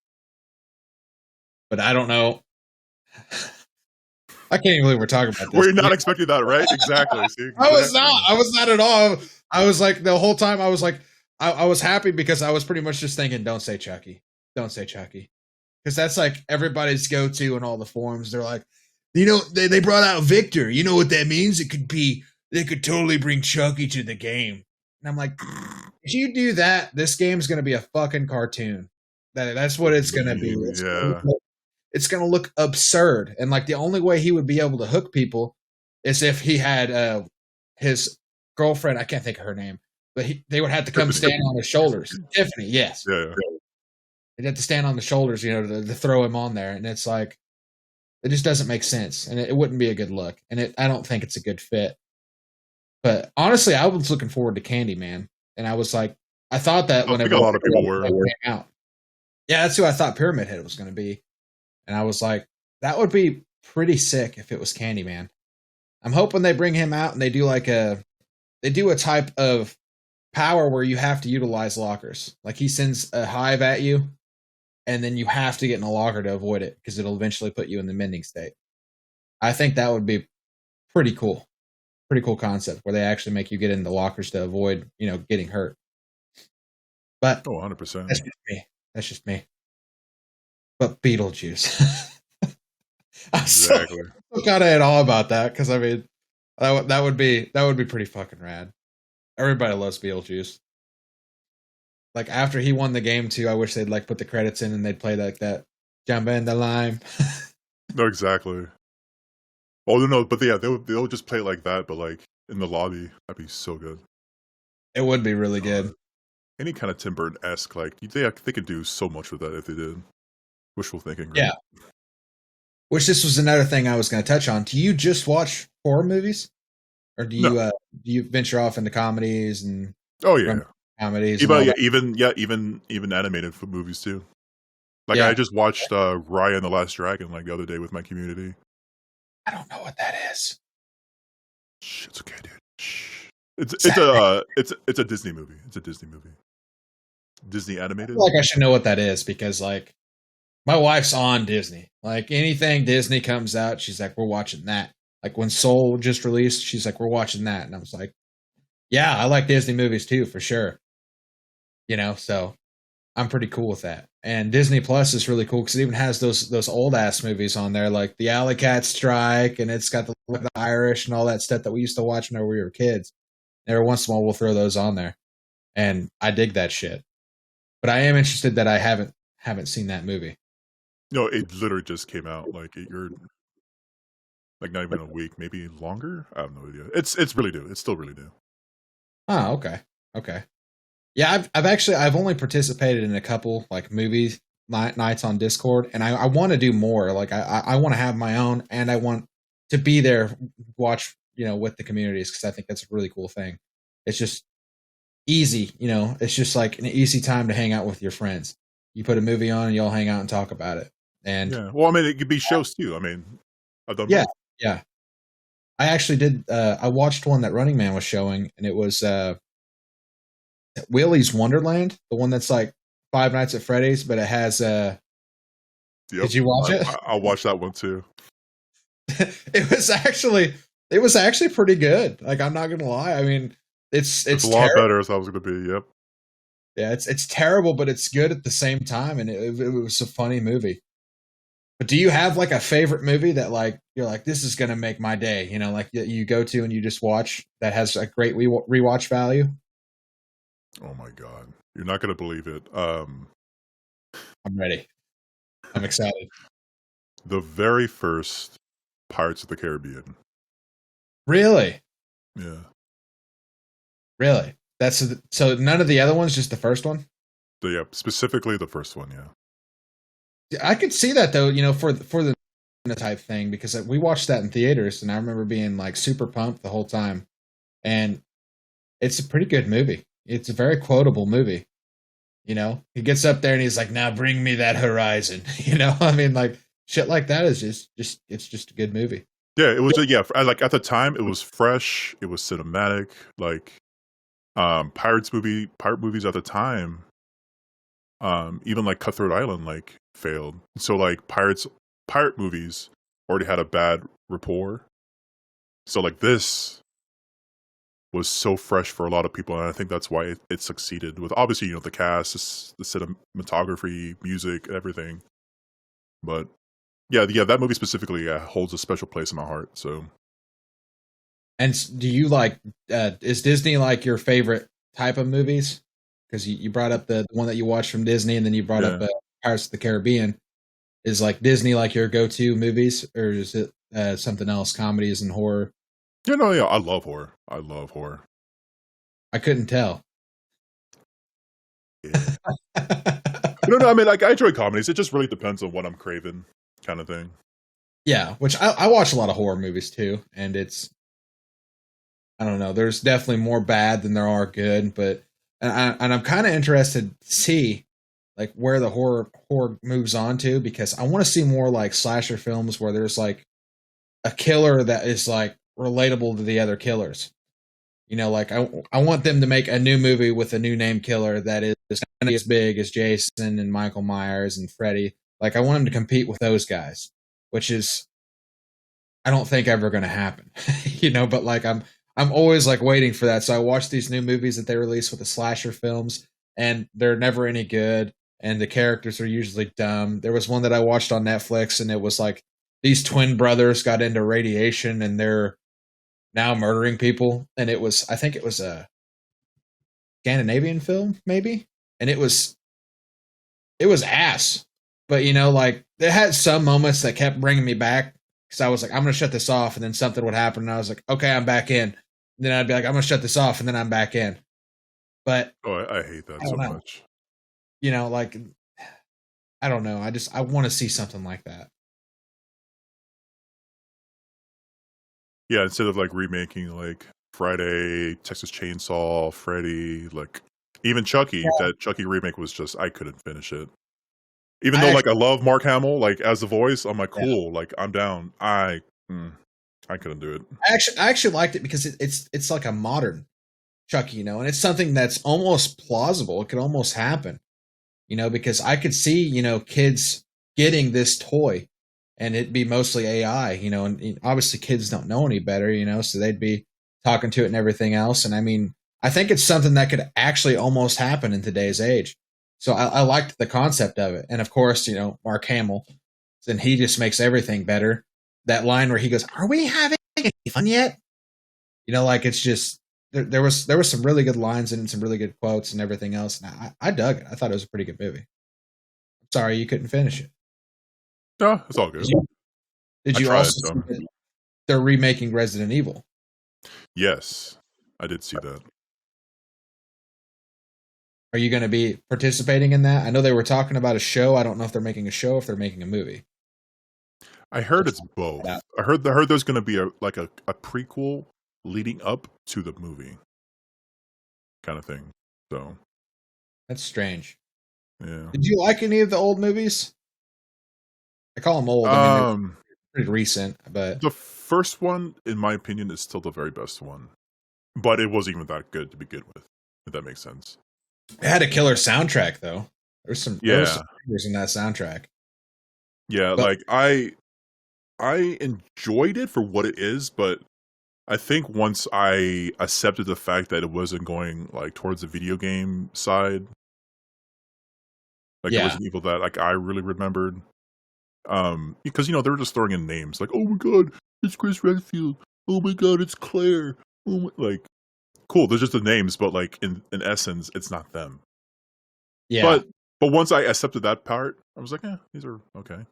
But I don't know. I can't even believe we're talking about this. We're not expecting that, right? Exactly. See, I was not at all. I was like, the whole time I was like, I was happy because I was pretty much just thinking, don't say Chucky. Don't say Chucky. Because that's like everybody's go-to in all the forums. They're like, they brought out Victor. You know what that means? They could totally bring Chucky to the game. And I'm like, if you do that, this game's going to be a fucking cartoon. That's what it's going to be. It's going to look absurd. And like the only way he would be able to hook people is if he had his girlfriend. I can't think of her name. But they would have to come stand on his shoulders. Tiffany, yes. Yeah. They'd have to stand on the shoulders, to throw him on there. And it's like, it just doesn't make sense. And it wouldn't be a good look. And I don't think it's a good fit. But honestly, I was looking forward to Candyman. And I was like, I thought that I think whenever a lot of people were. that came out. Yeah, that's who I thought Pyramid Head was going to be. And I was like, that would be pretty sick if it was Candyman. I'm hoping they bring him out and they do a type of power where you have to utilize lockers. Like he sends a hive at you, and then you have to get in a locker to avoid it because it'll eventually put you in the mending state. I think that would be pretty cool. Pretty cool concept where they actually make you get into lockers to avoid, getting hurt. But 100%. That's just me. That's just me. But Beetlejuice. I'm Exactly. so kind of at all about that because I mean that would be pretty fucking rad. Everybody loves Beetlejuice. Like after he won the game too, I wish they'd like put the credits in and they'd play like that jump in the lime. No, exactly. Oh no, but yeah, they'll just play it like that, but like in the lobby, that'd be so good. It would be really good. Any kind of Tim Burton-esque, like they could do so much with that if they did. Wishful thinking, right? Yeah. Which this was another thing I was going to touch on. Do you just watch horror movies, or do you do you venture off into comedies and? Oh yeah, comedies. Even animated movies too. Like I just watched Raya and the Last Dragon like the other day with my community. I don't know what that is. Shh, it's okay, dude. Shh. It's a Disney movie. It's a Disney movie. Disney animated. I feel like I should know what that is because like my wife's on Disney. Like anything Disney comes out, she's like, we're watching that. Like when Soul just released, she's like, we're watching that. And I was like, yeah, I like Disney movies too, for sure. So I'm pretty cool with that. And Disney Plus is really cool because it even has those old ass movies on there, like the Alley Cat Strike, and it's got the Irish and all that stuff that we used to watch whenever we were kids. Every once in a while, we'll throw those on there, and I dig that shit. But I am interested that I haven't seen that movie. No, it literally just came out. Like you're like not even a week, maybe longer. I have no idea. It's really new. It's still really new. Oh, okay. Yeah, I've only participated in a couple like movie nights on Discord, and I want to do more. Like I want to have my own, and I want to be there, watch with the communities because I think that's a really cool thing. It's just easy, It's just like an easy time to hang out with your friends. You put a movie on, and you all hang out and talk about it. And yeah, well, I mean, it could be shows too. I mean, I've done both. Yeah. I actually did. I watched one that Running Man was showing, and it was Willy's Wonderland, the one that's like Five Nights at Freddy's, but it has. Yep. Did you watch it? I'll watch that one too. It was actually pretty good. Like I'm not gonna lie. I mean, it's a lot better as I was gonna be. Yep. Yeah, it's terrible, but it's good at the same time, and it was a funny movie. But do you have like a favorite movie that like you're like this is gonna make my day? Like you go to and you just watch that has a great rewatch value. Oh my god, you're not gonna believe it. I'm ready. I'm excited. The very first Pirates of the Caribbean. Really? Yeah. Really? That's so none of the other ones, just the first one? Yeah, specifically the first one, yeah. I could see that though, for the type thing because we watched that in theaters and I remember being like super pumped the whole time. And it's a pretty good movie. It's a very quotable movie. He gets up there and he's like, "Now bring me that horizon." I mean, like shit like that is just it's just a good movie. Yeah, it was. Yeah, like at the time, it was fresh. It was cinematic. Like, pirate movies at the time. Even like Cutthroat Island like failed. So like pirate movies already had a bad rapport. So like this was so fresh for a lot of people, and I think that's why it succeeded with obviously the cast, the cinematography, music, everything. But yeah, that movie specifically holds a special place in my heart. So, and do you like? Is Disney like your favorite type of movies? Because you brought up the one that you watched from Disney, and then you brought up Pirates of the Caribbean. Is like Disney like your go-to movies, or is it something else? Comedies and horror. Yeah, I love horror. I couldn't tell. Yeah. No, I mean, like, I enjoy comedies. It just really depends on what I'm craving, kind of thing. Yeah, which I watch a lot of horror movies too, and I don't know, there's definitely more bad than there are good, but and I'm kind of interested to see like where the horror moves on to, because I want to see more like slasher films where there's like a killer that is like relatable to the other killers. You know, like I want them to make a new movie with a new name killer that is kind of as big as Jason and Michael Myers and Freddy. Like I want them to compete with those guys, which is I don't think ever going to happen. You know, but like I'm always like waiting for that. So I watch these new movies that they release with the slasher films, and they're never any good, and the characters are usually dumb. There was one that I watched on Netflix, and it was like these twin brothers got into radiation, and they're now murdering people. And it was, I think it was a Scandinavian film, maybe, and it was ass. But you know, like it had some moments that kept bringing me back because I was like, I'm gonna shut this off, and then something would happen, and I was like, okay, I'm back in. And then I'd be like, I'm gonna shut this off, and then I'm back in. But Oh, I hate that I so don't know. much. You know, like I don't know. I want to see something like that. Yeah, instead of like remaking like Friday, Texas Chainsaw, Freddy, like even Chucky, Yeah. that Chucky remake was just I couldn't finish it. Even I though like actually, I love Mark Hamill, like as the voice, I'm like yeah. cool, like I'm down. I couldn't do it. I actually liked it because it's like a modern Chucky, you know, and it's something that's almost plausible. It could almost happen, you know, because I could see, you know, kids getting this toy and it'd be mostly AI, you know, and obviously kids don't know any better, you know, so they'd be talking to it and everything else. And I mean, I think it's something that could actually almost happen in today's age. So I liked the concept of it. And of course, you know, Mark Hamill, and he just makes everything better. That line where he goes, "Are we having any fun yet?" You know, like it's just there was some really good lines and some really good quotes and everything else. And I dug it. I thought it was a pretty good movie. Sorry you couldn't finish it. No, it's all Did good. you, did I you tried also see though. that they're remaking Resident Evil? Yes, I did see that. Are you going to be participating in that? I know they were talking about a show. I don't know if they're making a show, if they're making a movie. I heard it's both. That- I heard there's gonna be a prequel leading up to the movie kind of thing. So That's strange. yeah. Did you like any of the old movies? I call them old. I mean, they're Um pretty recent, but the first one, in my opinion, is still the very best one. But it wasn't even that good to begin with, if that makes sense. it had a killer soundtrack though. There was Yeah. some fingers in that soundtrack. Yeah, But like I enjoyed it for what it is, but I think once I accepted the fact that it wasn't going like towards the video game side, like the yeah, Resident Evil that like I really remembered. Because you know they were just throwing in names like, oh my god, it's Chris Redfield. Oh my god, it's Claire. Oh my, like cool. They're just the names, but like in essence, it's not them. yeah. But once I accepted that part, I was like, these are okay.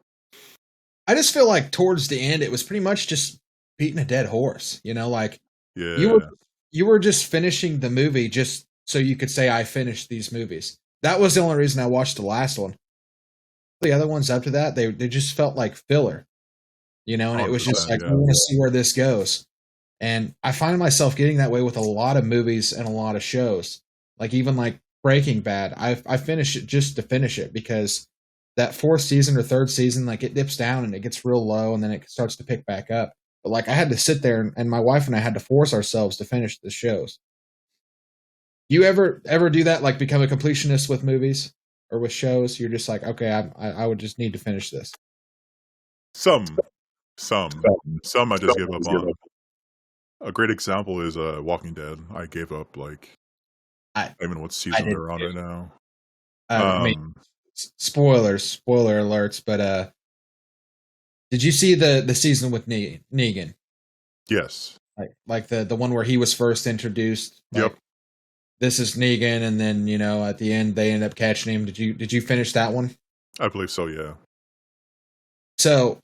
I just feel like towards the end, it was pretty much just beating a dead horse. You know, like you were Yeah, you were just finishing the movie just so you could say I finished these movies. That was the only reason I watched the last one. The other ones up to that, they just felt like filler. You know, and it was just 100%. like I Yeah, want to see where this goes. And I find myself getting that way with a lot of movies and a lot of shows. Like even like Breaking Bad, I finish it just to finish it because that fourth season or third season, like it dips down and it gets real low and then it starts to pick back up. But like I had to sit there and my wife and I had to force ourselves to finish the shows. You ever do that? Like become a completionist with movies or with shows? You're just like, okay, I would just need to finish this. some, some I just gave up on. A great example is Walking Dead. I gave up like I I don't even know what I season did they're on too. right now. I mean, Um, spoiler alerts. But did you see the season with Negan? yes, Like the one where he was first introduced. yep, Like this is Negan, and then you know at the end they end up catching him. Did you finish that one? I believe so. Yeah, So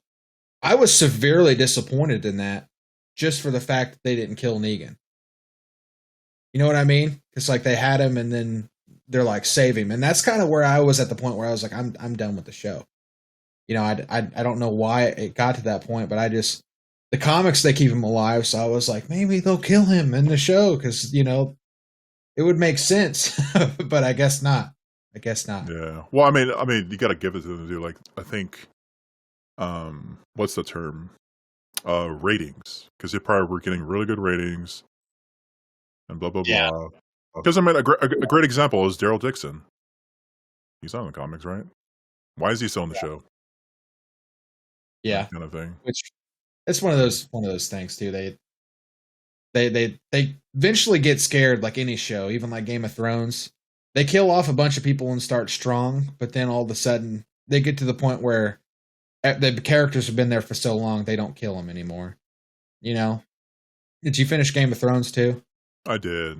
I was severely disappointed in that, just for the fact that they didn't kill Negan. You know what I mean? It's like they had him, and then they're like save him, and that's kind of where I was at the point where I was like, I'm done with the show. You know, I don't know why it got to that point, but I just the comics they keep him alive, so I was like maybe they'll kill him in the show because you know it would make sense, but I guess not. I guess not. Yeah. Well, I mean, you got to give it to them to do. Like, I think, what's the term? Ratings, because they probably were getting really good ratings and blah blah Yeah. blah. Because I mean, a great example is Daryl Dixon. He's not in the comics, right? Why is he still on the show? Yeah, That kind of thing. which it's one of those things too. They eventually get scared, like any show, even like Game of Thrones. They kill off a bunch of people and start strong, but then all of a sudden they get to the point where the characters have been there for so long they don't kill them anymore. You know? Did you finish Game of Thrones too? I did.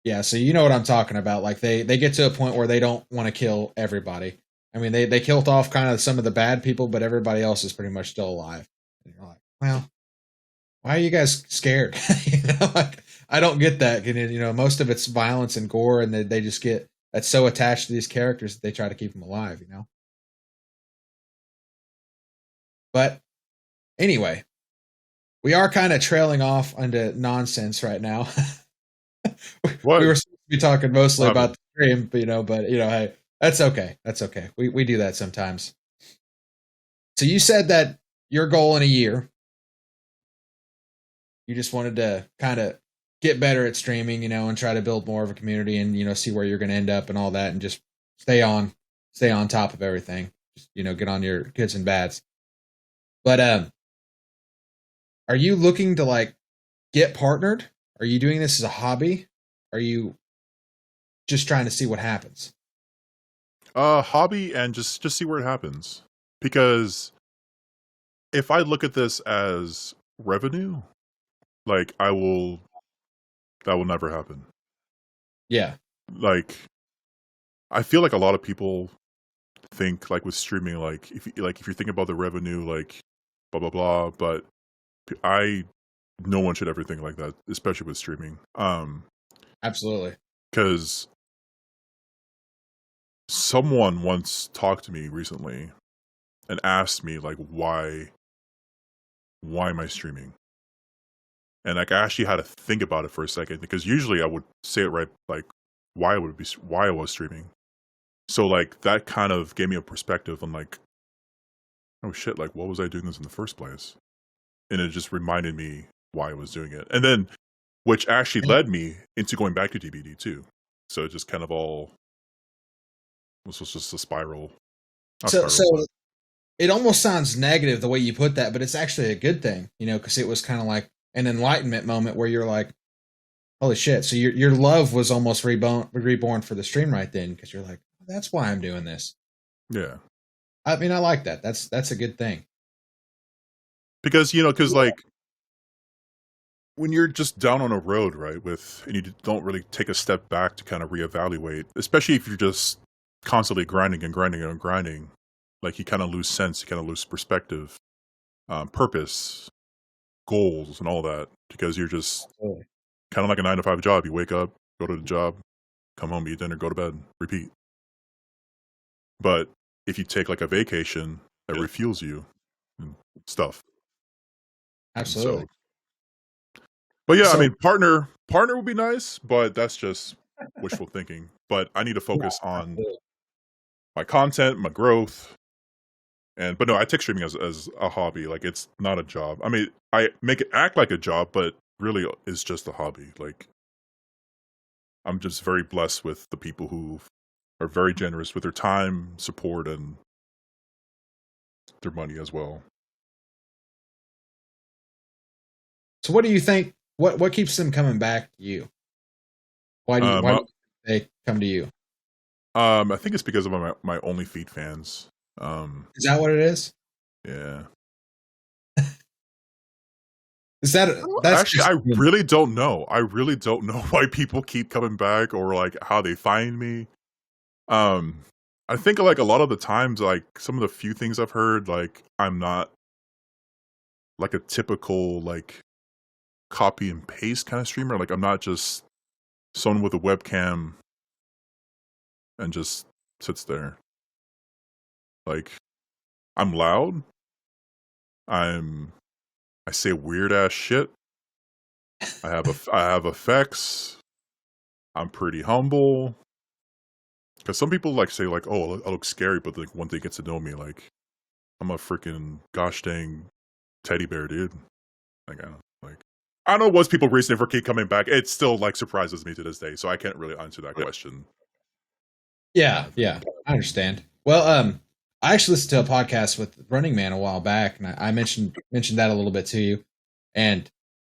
Yeah, so you know what I'm talking about. Like they get to a point where they don't want to kill everybody. I mean, they killed off kind of some of the bad people, but everybody else is pretty much still alive. And you're like, well, why are you guys scared? Like, I don't get that. Most of it's violence and gore, and they just get that's so attached to these characters that they try to keep them alive. But anyway, we are kind of trailing off into nonsense right now. What? We were supposed to be talking mostly about the stream, but hey, that's okay. That's okay. We do that sometimes. So you said that your goal in a year, you just wanted to kind of get better at streaming, and try to build more of a community and, see where you're going to end up and all that, and just stay on top of everything. Just, get on your goods and bads. But, are you looking to like get partnered? Are you doing this as a hobby? Are you just trying to see what happens? Hobby, and just see where it happens. Because if I look at this as revenue, like that will never happen. Yeah. Like, I feel like a lot of people think, like, with streaming, like if you're thinking about the revenue, like blah blah blah, but no one should ever think like that, especially with streaming. Absolutely. Because someone once talked to me recently and asked me, like, why am I streaming? And like, I actually had to think about it for a second, because usually I would say it right, like why I was streaming. So like that kind of gave me a perspective on like, oh shit, like what was I doing this in the first place? And it just reminded me why I was doing it. And then, which actually led me into going back to DBD too. So it just kind of all, this was just a spiral. So it almost sounds negative the way you put that, but it's actually a good thing, because it was kind of like an enlightenment moment where you're like, holy shit. So your love was almost reborn for the stream right then, because you're like, that's why I'm doing this. Yeah. I mean, I like that. That's a good thing. Because, like, when you're just down on a road, right, and you don't really take a step back to kind of reevaluate, especially if you're just constantly grinding and grinding and grinding, like you kind of lose sense, you kind of lose perspective, purpose, goals, and all that, because you're just kind of like a 9-to-5 job. You wake up, go to the job, come home, eat dinner, go to bed, repeat. But if you take like a vacation, that refuels you and stuff. Absolutely. And but yeah, I mean, partner would be nice, but that's just wishful thinking. But I need to focus on my content, my growth. But no, I take streaming as a hobby. Like, it's not a job. I mean, I make it act like a job, but really it's just a hobby. Like, I'm just very blessed with the people who are very generous with their time, support, and their money as well. So what do you think? What keeps them coming back to you? Why do they come to you? I think it's because of my OnlyFeed fans. Is that what it is? Yeah. Is that that's actually? I really don't know. I really don't know why people keep coming back, or like how they find me. I think like a lot of the times, like some of the few things I've heard, like I'm not like a typical like copy and paste kind of streamer. Like I'm not just someone with a webcam and just sits there. Like, I'm loud. I say weird ass shit. I have effects. I'm pretty humble. Because some people like say like, oh, I look scary, but like when they get to know me, like I'm a freaking gosh dang teddy bear, dude. Like I don't know what's people reasoning for keep coming back. It still like surprises me to this day, so I can't really answer that question. Yeah, I understand. Well, I actually listened to a podcast with Running Man a while back, and I mentioned that a little bit to you, and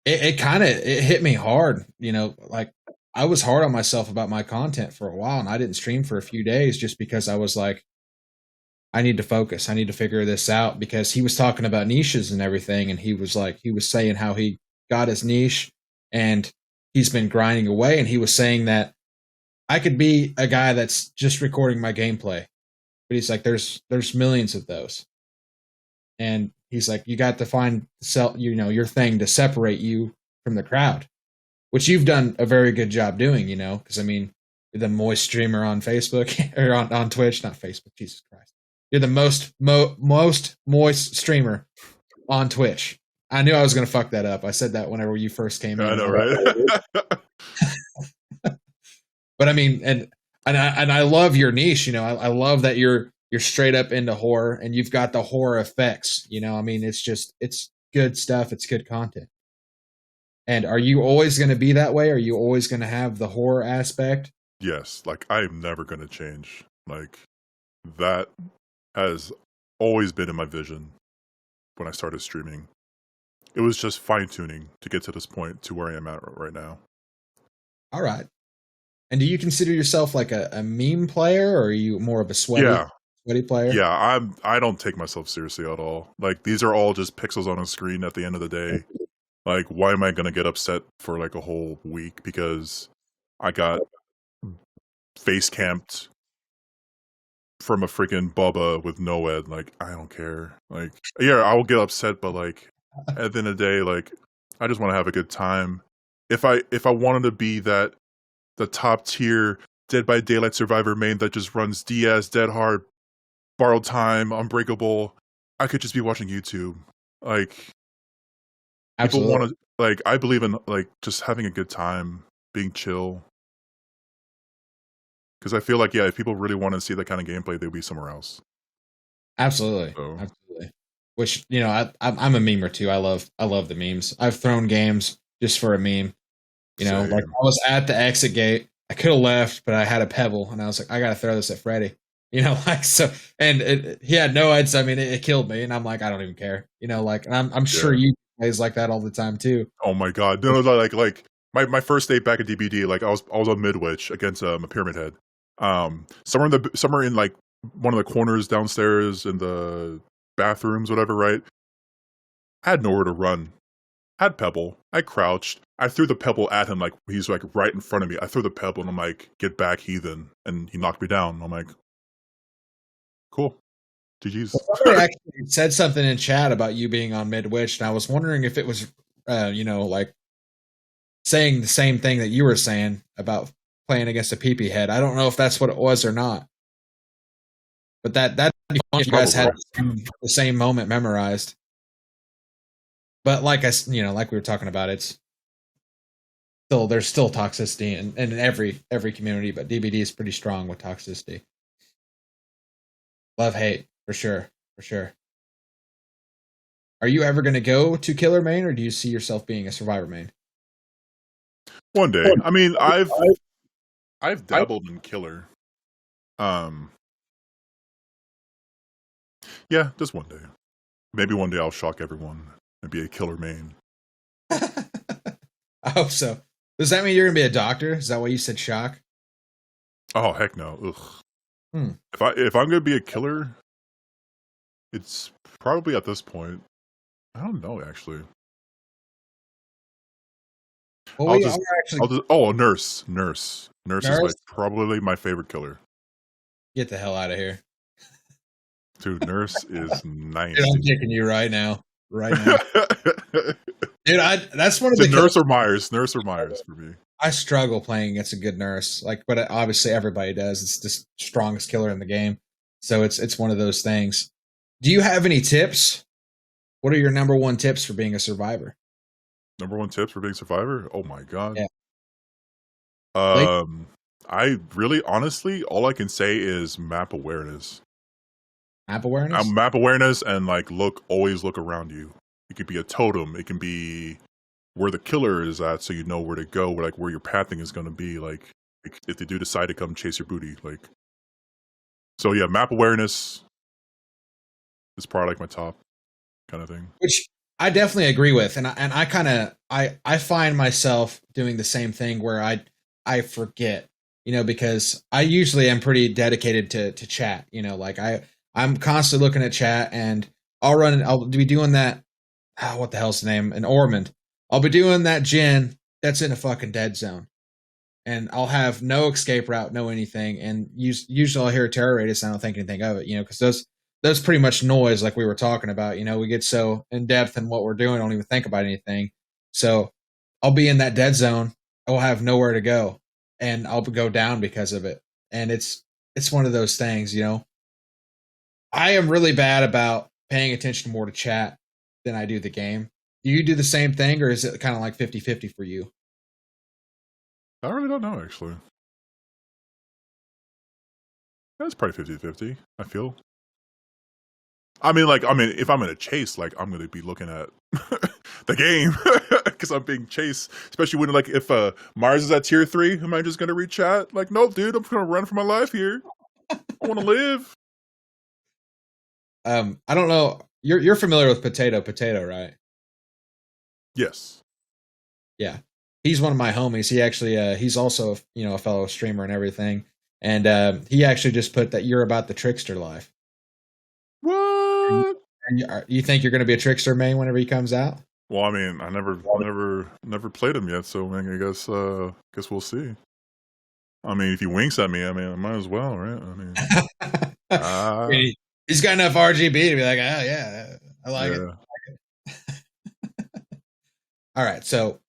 it kind of it hit me hard. Like I was hard on myself about my content for a while, and I didn't stream for a few days just because I was like, I need to focus. I need to figure this out, because he was talking about niches and everything, and he was saying how he got his niche and he's been grinding away, and he was saying that I could be a guy that's just recording my gameplay, but he's like, there's millions of those, and he's like, you got to find your thing to separate you from the crowd, which you've done a very good job doing. Because I mean, you're the moist streamer on Facebook or on Twitch, not Facebook. Jesus Christ, you're the most moist streamer on Twitch. I knew I was going to fuck that up. I said that whenever you first came in. I know, right? But I mean, and I love your niche. I love that you're straight up into horror, and you've got the horror effects. I mean, it's good stuff. It's good content. And are you always going to be that way? Are you always going to have the horror aspect? Yes, like I'm never going to change. Like that has always been in my vision when I started streaming. It was just fine tuning to get to this point to where I am at right now. All right. And do you consider yourself like a meme player, or are you more of a sweaty player? Yeah, I don't take myself seriously at all. Like these are all just pixels on a screen at the end of the day. Like, why am I gonna get upset for like a whole week because I got face camped from a freaking Bubba with no ed? Like, I don't care. Like, yeah, I will get upset, but like at the end of the day, like I just want to have a good time. If I wanted to be the top tier Dead by Daylight Survivor main that just runs DS, Dead Hard, Borrowed Time, Unbreakable, I could just be watching YouTube. Like, absolutely. People want to, like, I believe in like just having a good time, being chill. Because I feel like, yeah, if people really want to see that kind of gameplay, they'd be somewhere else. Absolutely, absolutely. Which I'm a memer too. I love the memes. I've thrown games just for a meme. Same. Like I was at the exit gate. I could have left, but I had a pebble, and I was like, I gotta throw this at Freddy. Like so, and he had no eds. I mean, it killed me, and I'm like, I don't even care. Like, and I'm sure you guys like that all the time too. Oh my god, no, like my first day back at DBD, like I was on Midwich against a Pyramid Head. Somewhere in like one of the corners downstairs in the bathrooms, whatever. Right, I had nowhere to run. I had pebble. I crouched. I threw the pebble at him, like he's like right in front of me. I threw the pebble, and I'm like, "Get back, heathen!" And he knocked me down. I'm like, "Cool, GG's." Somebody actually said something in chat about you being on Midwich, and I was wondering if it was, like saying the same thing that you were saying about playing against a PP head. I don't know if that's what it was or not, but that'd be fun if you guys had the same moment memorized. But like like we were talking about, there's still toxicity in every community, but DBD is pretty strong with toxicity. Love hate for sure. Are you ever going to go to killer main, or do you see yourself being a survivor main? One day. I mean, I've dabbled in killer. Yeah, just one day. Maybe one day I'll shock everyone and be a killer main. I hope so. Does that mean you're gonna be a doctor? Is that why you said shock? Oh heck no! Ugh. If I'm gonna be a killer, it's probably at this point. I don't know actually. Well, a nurse. Nurse is like probably my favorite killer. Get the hell out of here, dude. Nurse is nice. Dude, I'm kicking you right now. Dude, that's one of the Nurse or Myers for me. I struggle playing against a good nurse, but obviously everybody does. It's the strongest killer in the game, so it's one of those things. Do you have any tips? What are your number one tips for being a survivor? Number one tips for being a survivor? Oh my god! Yeah. Like I really, honestly, all I can say is map awareness. map awareness? Map awareness and like always look around you. It could be a totem. It can be where the killer is at, so you know where to go, where your pathing is going to be. Like if they do decide to come chase your booty, like. So yeah, map awareness is probably like my top kind of thing. Which I definitely agree with, and I kind of I find myself doing the same thing where I forget, because I usually am pretty dedicated to chat. Like I'm constantly looking at chat, and I'll be doing that. What the hell's the name? An Ormond. I'll be doing that gen that's in a fucking dead zone, and I'll have no escape route, no anything, and usually I'll hear a terror radius and I don't think anything of it, because those pretty much noise, like we were talking about. We get so in depth in what we're doing, I don't even think about anything. So I'll be in that dead zone. I'll have nowhere to go, and I'll go down because of it. And it's one of those things. I am really bad about paying attention more to chat than I do the game. Do you do the same thing, or is it kind of like 50-50 for you? I really don't know, actually. That's probably 50-50, I feel. I mean, if I'm in a chase, like, I'm going to be looking at the game because I'm being chased. Especially when, like, if Mars is at tier 3, am I just going to reach chat? Like, no, dude, I'm going to run for my life here. I want to live. I don't know. You're familiar with Potato, right? Yes. Yeah. He's one of my homies. He actually, he's also, a fellow streamer and everything. And he actually just put that you're about the trickster life. What? And you think you're going to be a trickster main whenever he comes out? Well, I mean, I never played him yet, so I guess we'll see. I mean, if he winks at me, I mean, I might as well, right? I mean, He's got enough RGB to be like, oh yeah, I like it. All right, so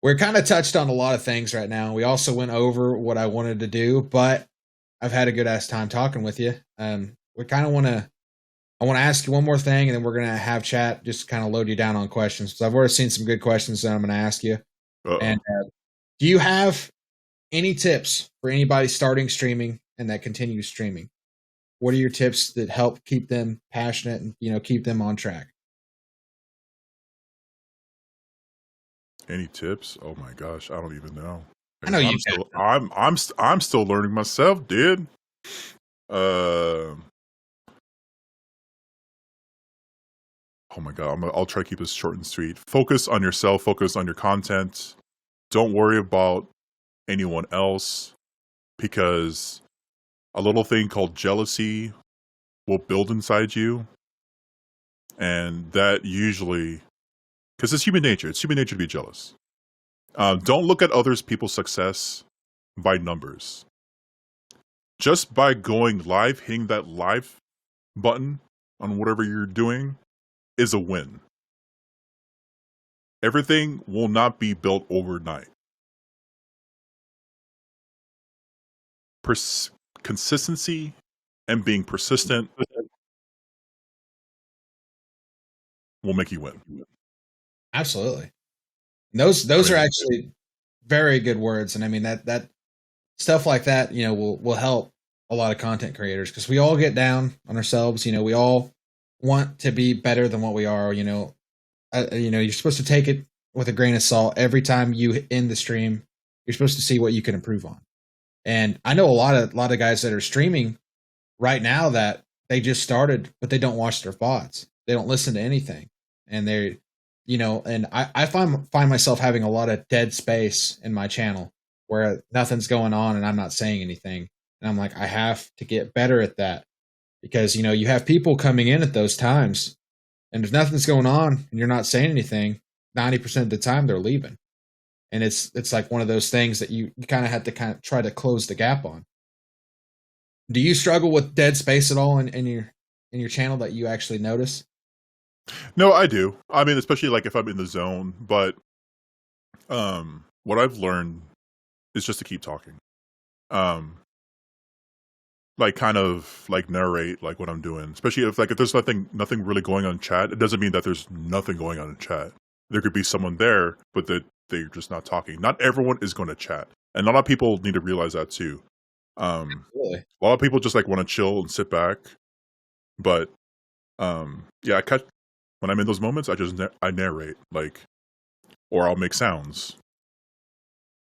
we're kind of touched on a lot of things right now. We also went over what I wanted to do, but I've had a good ass time talking with you. We kind of I want to ask you one more thing, and then we're gonna have chat just kind of load you down on questions because I've already seen some good questions that I'm gonna ask you. And do you have any tips for anybody starting streaming and that continues streaming? What are your tips that help keep them passionate and keep them on track? Any tips? Oh my gosh, I don't even know. I know I'm still learning myself, dude. Oh my god, I'll try to keep this short and sweet. Focus on yourself. Focus on your content. Don't worry about anyone else, because a little thing called jealousy will build inside you, and that usually, because it's human nature. It's human nature to be jealous. Don't look at others people's success by numbers. Just by going live, hitting that live button on whatever you're doing is a win. Everything will not be built overnight. Consistency and being persistent will make you win. Absolutely. Those are actually very good words, and I mean that stuff like that will help a lot of content creators because we all get down on ourselves. We all want to be better than what we are. You're supposed to take it with a grain of salt. Every time you end the stream, you're supposed to see what you can improve on. And I know a lot of guys that are streaming right now that they just started, but they don't watch their VODs. They don't listen to anything, and and I find myself having a lot of dead space in my channel where nothing's going on and I'm not saying anything. And I'm like, I have to get better at that because you have people coming in at those times, and if nothing's going on and you're not saying anything, 90% of the time they're leaving. And it's like one of those things that you kind of have to kind of try to close the gap on. Do you struggle with dead space at all in your channel that you actually notice? No, I do. I mean, especially like if I'm in the zone. But what I've learned is just to keep talking. Like kind of like narrate like what I'm doing. Especially if there's nothing really going on in chat. It doesn't mean that there's nothing going on in chat. There could be someone there, but that they're just not talking. Not everyone is going to chat. And a lot of people need to realize that too. Really. A lot of people just like want to chill and sit back, but yeah, I catch when I'm in those moments. I just I narrate like, or I'll make sounds.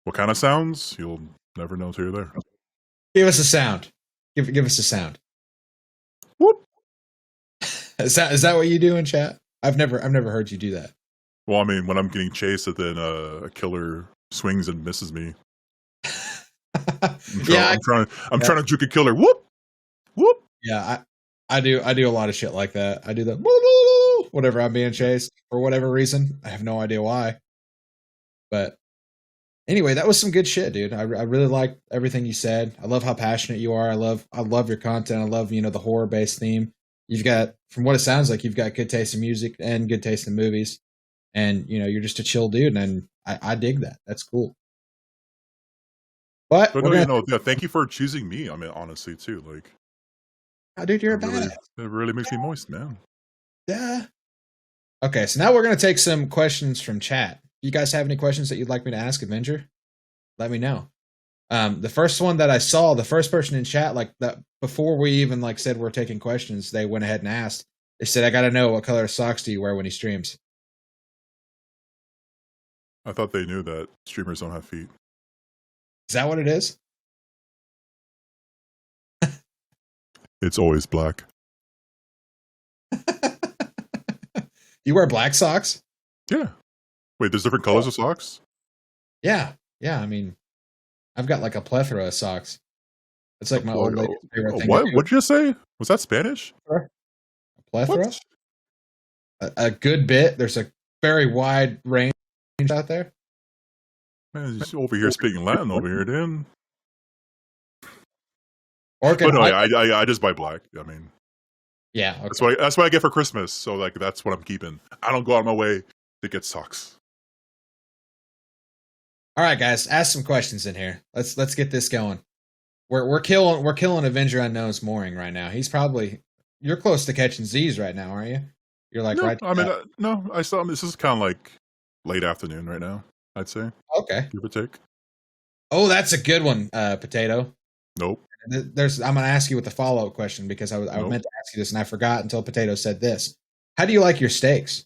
What kind of sounds? You'll never know till you're there. Give us a sound. Give us a sound. Whoop. Is that what you do in chat? I've never heard you do that. Well, I mean, when I'm getting chased, and then a killer swings and misses me. I'm trying to juke a killer. Whoop, whoop. Yeah, I do a lot of shit like that. I do the whatever I'm being chased for whatever reason. I have no idea why. But anyway, that was some good shit, dude. I really like everything you said. I love how passionate you are. I love your content. I love, the horror based theme. You've got, from what it sounds like, you've got good taste in music and good taste in movies. And you're just a chill dude, and I dig that. That's cool. But no, yeah, thank you for choosing me. I mean, honestly, too, like, oh, dude, you're a badass. It really makes me moist, man. Yeah. Okay, so now we're gonna take some questions from chat. You guys have any questions that you'd like me to ask Avenger? Let me know. The first one that I saw, the first person in chat, like that, before we even like said we're taking questions, they went ahead and asked. They said, "I got to know, what color socks do you wear when he streams?" I thought they knew that streamers don't have feet. Is that what it is? It's always black. You wear black socks? Yeah. Wait, there's different colors of socks? Yeah. I mean, I've got like a plethora of socks. It's like my old lady's favorite thing. What? What'd you say? Was that Spanish? A plethora? A good bit. There's a very wide range out there. Man, you're over here speaking Latin over here, then. But no, I just buy black. I mean, yeah, okay. That's what I get for Christmas. So like, that's what I'm keeping. I don't go out of my way to get socks. All right, guys, ask some questions in here. Let's get this going. We're killing avengerUNKNOWN's mooring right now. You're close to catching Z's right now, aren't you? You're like right. I mean, no, I saw. This is kind of like late afternoon right now, I'd say. Okay. Give or take. Oh, that's a good one, Potato. Nope. I'm going to ask you with the follow-up question because I meant to ask you this and I forgot until Potato said this. How do you like your steaks?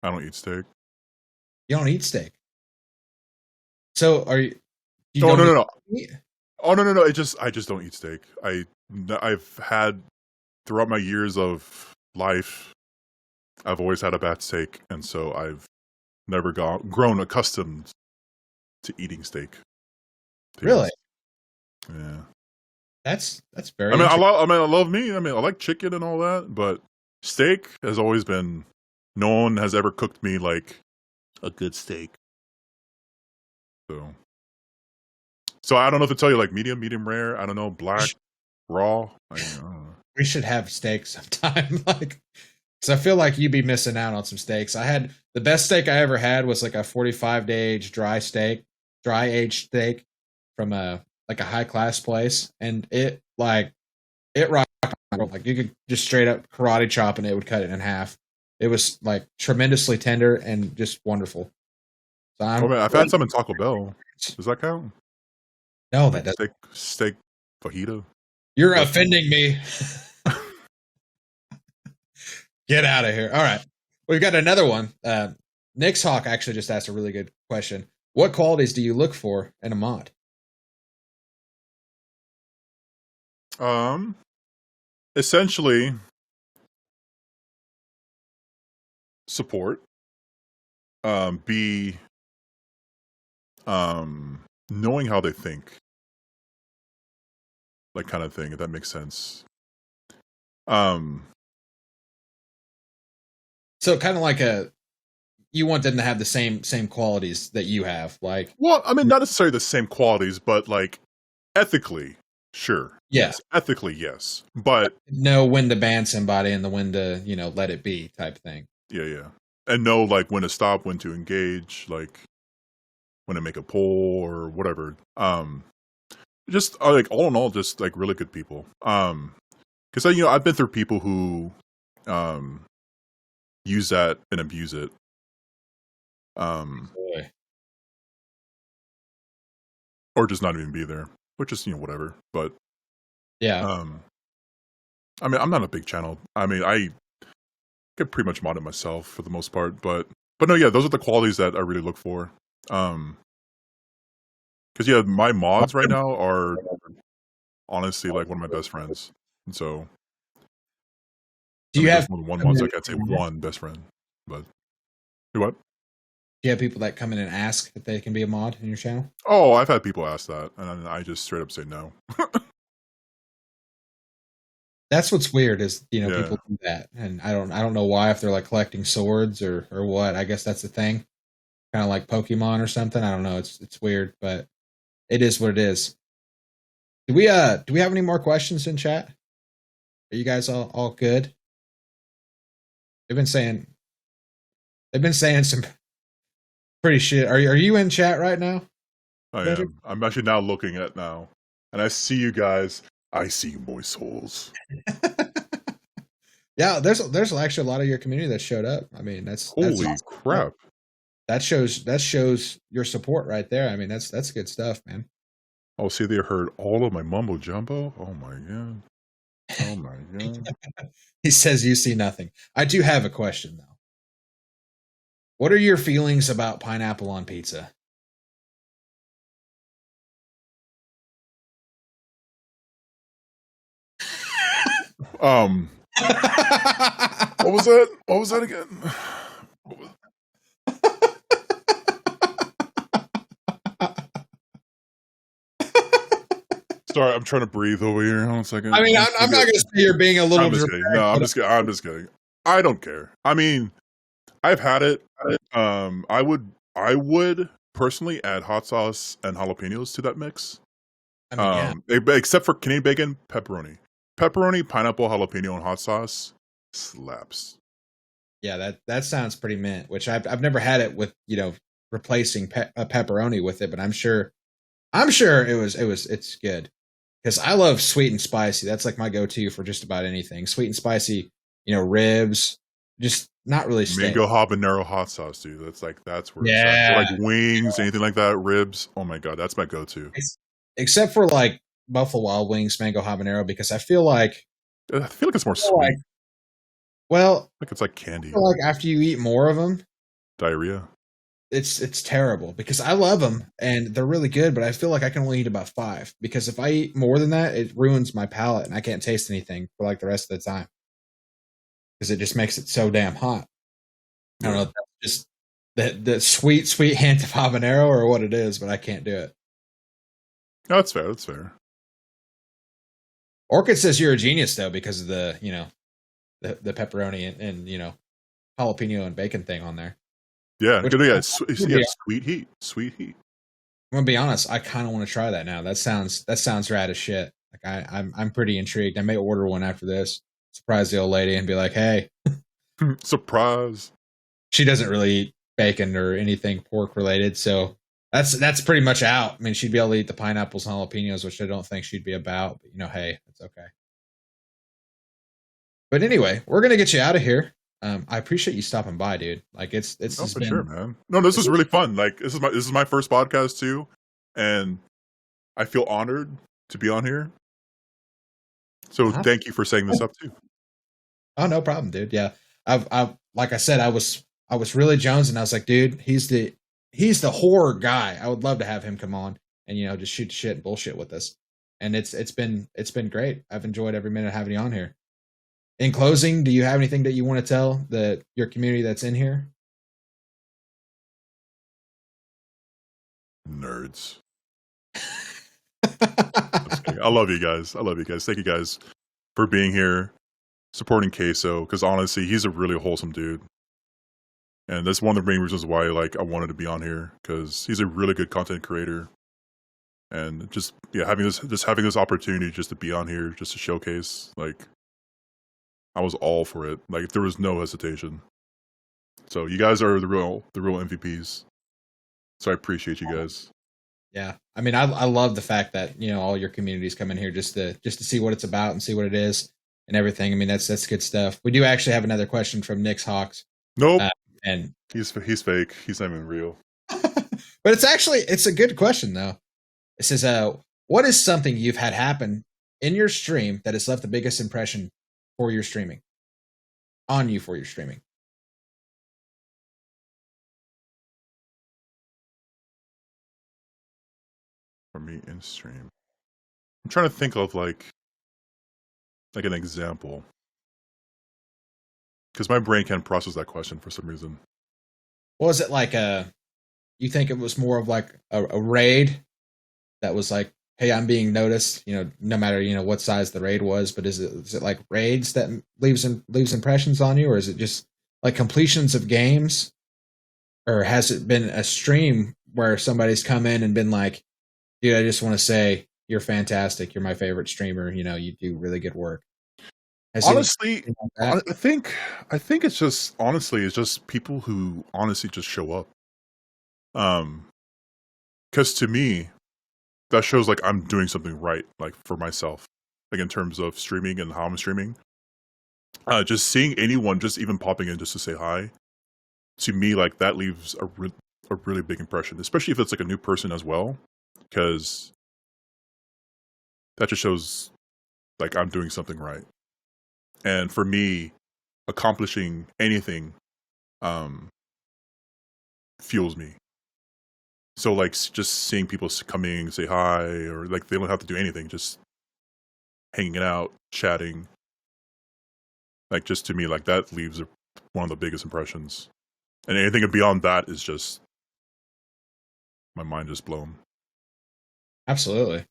I don't eat steak. You don't eat steak. So are you? No. Oh no! I just don't eat steak. I've had throughout my years of life, I've always had a bad steak, and so I've never grown accustomed to eating steak. Really? Yeah. That's very. I love meat. I mean, I like chicken and all that, but steak has always been. No one has ever cooked me like a good steak. So I don't know if to tell you, like medium rare. I don't know, black, raw. I don't know. We should have steak sometime, like, because I feel like you'd be missing out on some steaks. I had the best steak I ever had was like a 45-day aged dry aged steak from a high class place, and it rocked. Like you could just straight up karate chop and it would cut it in half. It was like tremendously tender and just wonderful. So I've had some in Taco Bell. Does that count? No, that doesn't. Steak fajita. You're offending me. Get out of here. All right. We've got another one. Nick's Hawk actually just asked a really good question. What qualities do you look for in a mod? Essentially, support. Be knowing how they think, like kind of thing, if that makes sense. So kind of like you want them to have the same qualities that you have, like. Well, I mean, not necessarily the same qualities, but like ethically, sure. Yeah. Yes, ethically, yes, but know when to ban somebody and the when to let it be type thing. Yeah, and know like when to stop, when to engage, like when to make a poll or whatever. Just like all in all, just like really good people. Because I've been through people who use that and abuse it. or just not even be there, which is whatever. But Yeah. I mean, I'm not a big channel. I mean, I get pretty much modded myself for the most part, but no, yeah, those are the qualities that I really look for. Because yeah, my mods right now are honestly like one of my best friends, and so Do you have there's more than one mod, so I can't say one best friend, but what? Do you have people that come in and ask if they can be a mod in your channel? Oh, I've had people ask that, and I just straight up say no. That's what's weird is Yeah. people do that, and I don't know why, if they're like collecting swords or what. I guess that's the thing, kind of like Pokemon or something. I don't know. It's weird, but it is what it is. Do we have any more questions in chat? Are you guys all good? They've been saying some pretty shit. Are you in chat right now? I am. I'm actually now looking at now, and I see you guys. I see moist holes. Yeah, there's actually a lot of your community that showed up. I mean, that's holy awesome. crap. That shows your support right there. I mean, that's good stuff, man. Oh, see, they heard all of my mumbo jumbo. Oh my god. Oh my god. He says you see nothing. I do have a question though. What are your feelings about pineapple on pizza? What was that? What was that again? Sorry, I'm trying to breathe over here. Hold on a second. I mean, I'm not going to say you're being a little. I'm just kidding. No, I'm just kidding. I don't care. I mean, I've had it. I would personally add hot sauce and jalapenos to that mix. I mean, except for Canadian bacon, pepperoni, pineapple, jalapeno, and hot sauce slaps. Yeah, that sounds pretty mint. Which I've never had it with replacing pepperoni with it, but I'm sure it's good because I love sweet and spicy. That's like my go-to for just about anything. Sweet and spicy, ribs, just not really steak. Mango habanero hot sauce, dude. That's where it's at. Or like wings, anything like that, ribs. Oh my god, that's my go-to. Except for like Buffalo Wild Wings mango habanero, because I feel like it's more sweet. Like it's like candy. Like after you eat more of them, diarrhea. It's terrible because I love them and they're really good, but I feel like I can only eat about 5 because if I eat more than that, it ruins my palate and I can't taste anything for like the rest of the time because it just makes it so damn hot. I don't know if that's just the sweet hint of habanero or what it is, but I can't do it. No, that's fair. That's fair. Orchid says you're a genius though because of the the pepperoni and jalapeno and bacon thing on there. Yeah, sweet heat. Sweet heat. I'm gonna be honest. I kind of want to try that now. That sounds rad as shit. Like I'm pretty intrigued. I may order one after this. Surprise the old lady and be like, "Hey, surprise." She doesn't really eat bacon or anything pork related, so that's pretty much out. I mean, she'd be able to eat the pineapples and jalapenos, which I don't think she'd be about. But hey, it's okay. But anyway, we're gonna get you out of here. I appreciate you stopping by, dude. Like it's for sure, man. No, this was really fun. Like this is my first podcast too, and I feel honored to be on here. So thank you for setting this up too. Oh, no problem, dude. Yeah, I've like I said, I was really jonesing. I was like, dude, he's the horror guy. I would love to have him come on and just shoot shit and bullshit with us. And it's been great. I've enjoyed every minute having you on here. In closing, do you have anything that you want to tell your community that's in here? Nerds. I love you guys. Thank you guys for being here, supporting Queso, because honestly, he's a really wholesome dude. And that's one of the main reasons why I wanted to be on here, because he's a really good content creator. And just having this opportunity just to be on here, just to showcase, I was all for it. There was no hesitation. So you guys are the real MVPs. So I appreciate you guys. Yeah, I mean, I love the fact that all your communities come in here just to see what it's about and see what it is and everything. I mean, that's good stuff. We do actually have another question from Nick's Hawks. Nope, and he's fake. He's not even real. But it's a good question though. It says, what is something you've had happen in your stream that has left the biggest impression for your streaming? On you for your streaming. For me in stream. I'm trying to think of like an example. Because my brain can't process that question for some reason. Was it like you think it was more of like a raid that was like, hey, I'm being noticed, no matter, what size the raid was, but is it like raids that leaves impressions on you, or is it just like completions of games? Or has it been a stream where somebody's come in and been like, dude, I just want to say you're fantastic. You're my favorite streamer. You do really good work. Honestly, I think it's just people who honestly just show up. Because to me, that shows like I'm doing something right, like for myself, like in terms of streaming and how I'm streaming. Just seeing anyone just even popping in just to say hi, to me, like that leaves a really big impression, especially if it's like a new person as well, because that just shows like I'm doing something right. And for me, accomplishing anything fuels me. So like just seeing people coming, say hi, or like they don't have to do anything, just hanging out, chatting. Like just to me, like that leaves one of the biggest impressions. And anything beyond that is just my mind just blown. Absolutely.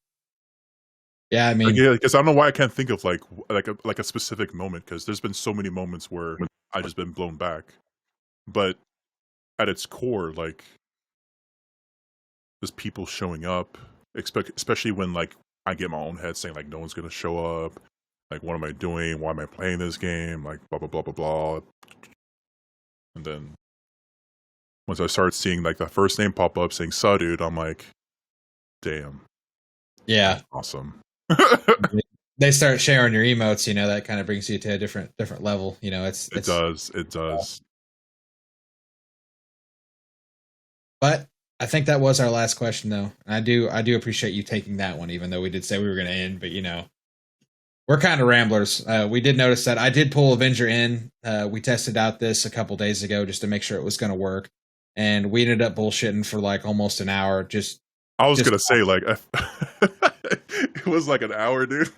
Yeah, I mean, yeah, because I don't know why I can't think of like a specific moment, because there's been so many moments where I just been blown back. But at its core, like just people showing up, especially when like I get my own head saying like no one's gonna show up. Like, what am I doing? Why am I playing this game? Like, blah blah blah blah blah. And then once I start seeing like the first name pop up saying "Suh, dude," I'm like, damn. Yeah, awesome. They start sharing your emotes, that kind of brings you to a different level. It does. But I think that was our last question, though. I do appreciate you taking that one, even though we did say we were going to end. But we're kind of ramblers. We did notice that I did pull Avenger in. We tested out this a couple days ago just to make sure it was going to work, and we ended up bullshitting for like almost an hour. I was gonna say like it was like an hour, dude.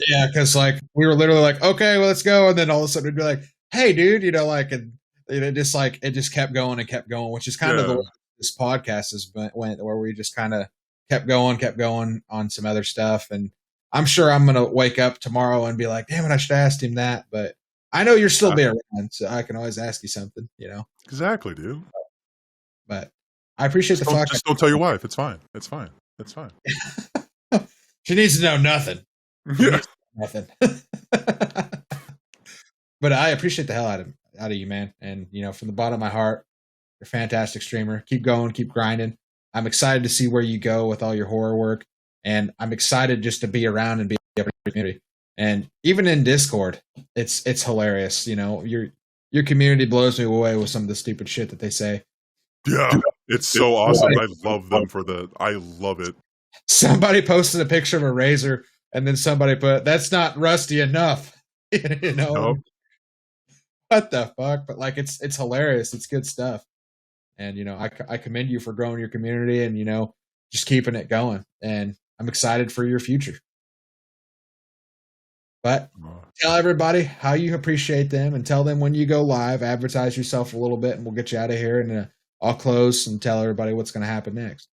Yeah, because like we were literally like, okay, well, let's go, and then all of a sudden we'd be like, hey, dude, it just kept going and kept going, which is kind of the way this podcast has went, where we just kind of kept going on some other stuff, and I'm sure I'm gonna wake up tomorrow and be like, damn it, I should have asked him that, but I know you'll still be around, so I can always ask you something, Exactly, dude. But I appreciate just don't tell your wife. It's fine. It's fine. It's fine. She needs to know nothing. Nothing. But I appreciate the hell out of you, man. And from the bottom of my heart, you're a fantastic streamer. Keep going, keep grinding. I'm excited to see where you go with all your horror work, and I'm excited just to be around and be a part of the community. And even in Discord, it's hilarious. Your community blows me away with some of the stupid shit that they say. Yeah, it's so awesome. I love them for that. I love it. Somebody posted a picture of a razor, and then somebody put, "That's not rusty enough." Nope. What the fuck? But like, it's hilarious. It's good stuff, and I commend you for growing your community and just keeping it going. And I'm excited for your future. But tell everybody how you appreciate them, and tell them when you go live. Advertise yourself a little bit, and we'll get you out of here. And I'll close and tell everybody what's going to happen next.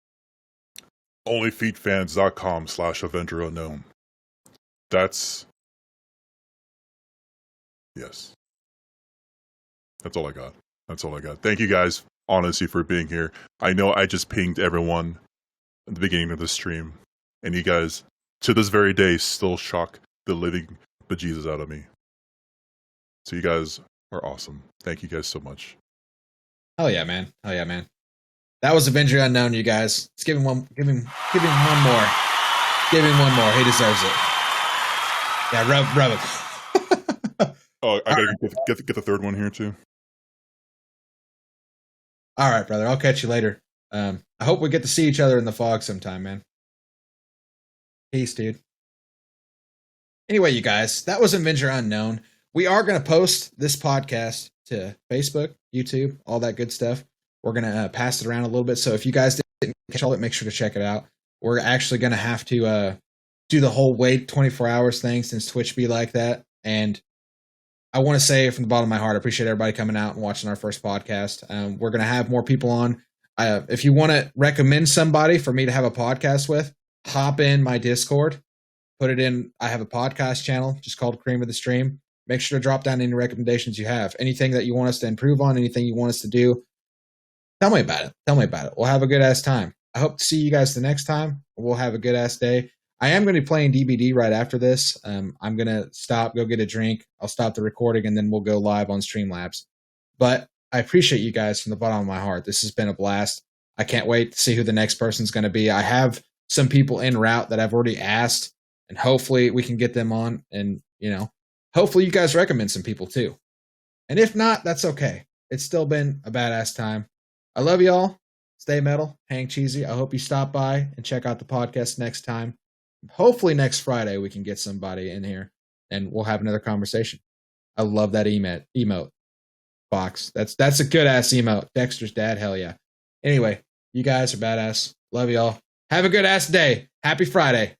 Onlyfeetfans.com/avengerUNKNOWN. Yes. That's all I got. Thank you guys, honestly, for being here. I know I just pinged everyone at the beginning of the stream, and you guys, to this very day, still shock the living bejesus out of me. So you guys are awesome. Thank you guys so much. Hell yeah, man. That was Avenger Unknown, you guys. Let's give him one more. Give him one more. He deserves it. Yeah, rub it. Oh, I gotta get the third one here too. All right, brother. I'll catch you later. I hope we get to see each other in the fog sometime, man. Peace, dude. Anyway, you guys, that was Avenger Unknown. We are going to post this podcast to Facebook, YouTube, all that good stuff. We're going to pass it around a little bit. So if you guys didn't catch all it, make sure to check it out. We're actually going to have to do the whole wait 24 hours thing since Twitch be like that. And I want to say from the bottom of my heart, I appreciate everybody coming out and watching our first podcast. We're going to have more people on. If you want to recommend somebody for me to have a podcast with, hop in my Discord, put it in. I have a podcast channel just called Cream of the Stream. Make sure to drop down any recommendations you have. Anything that you want us to improve on, anything you want us to do, tell me about it. Tell me about it. We'll have a good ass time. I hope to see you guys the next time. We'll have a good ass day. I am going to be playing DBD right after this. I'm going to stop, go get a drink. I'll stop the recording, and then we'll go live on Streamlabs. But I appreciate you guys from the bottom of my heart. This has been a blast. I can't wait to see who the next person's going to be. I have some people en route that I've already asked, and hopefully we can get them on. And, hopefully you guys recommend some people too. And if not, that's okay. It's still been a badass time. I love y'all. Stay metal. Hang cheesy. I hope you stop by and check out the podcast next time. Hopefully next Friday we can get somebody in here and we'll have another conversation. I love that emote box. That's a good ass emote. Dexter's dad, hell yeah. Anyway, you guys are badass. Love y'all. Have a good ass day. Happy Friday.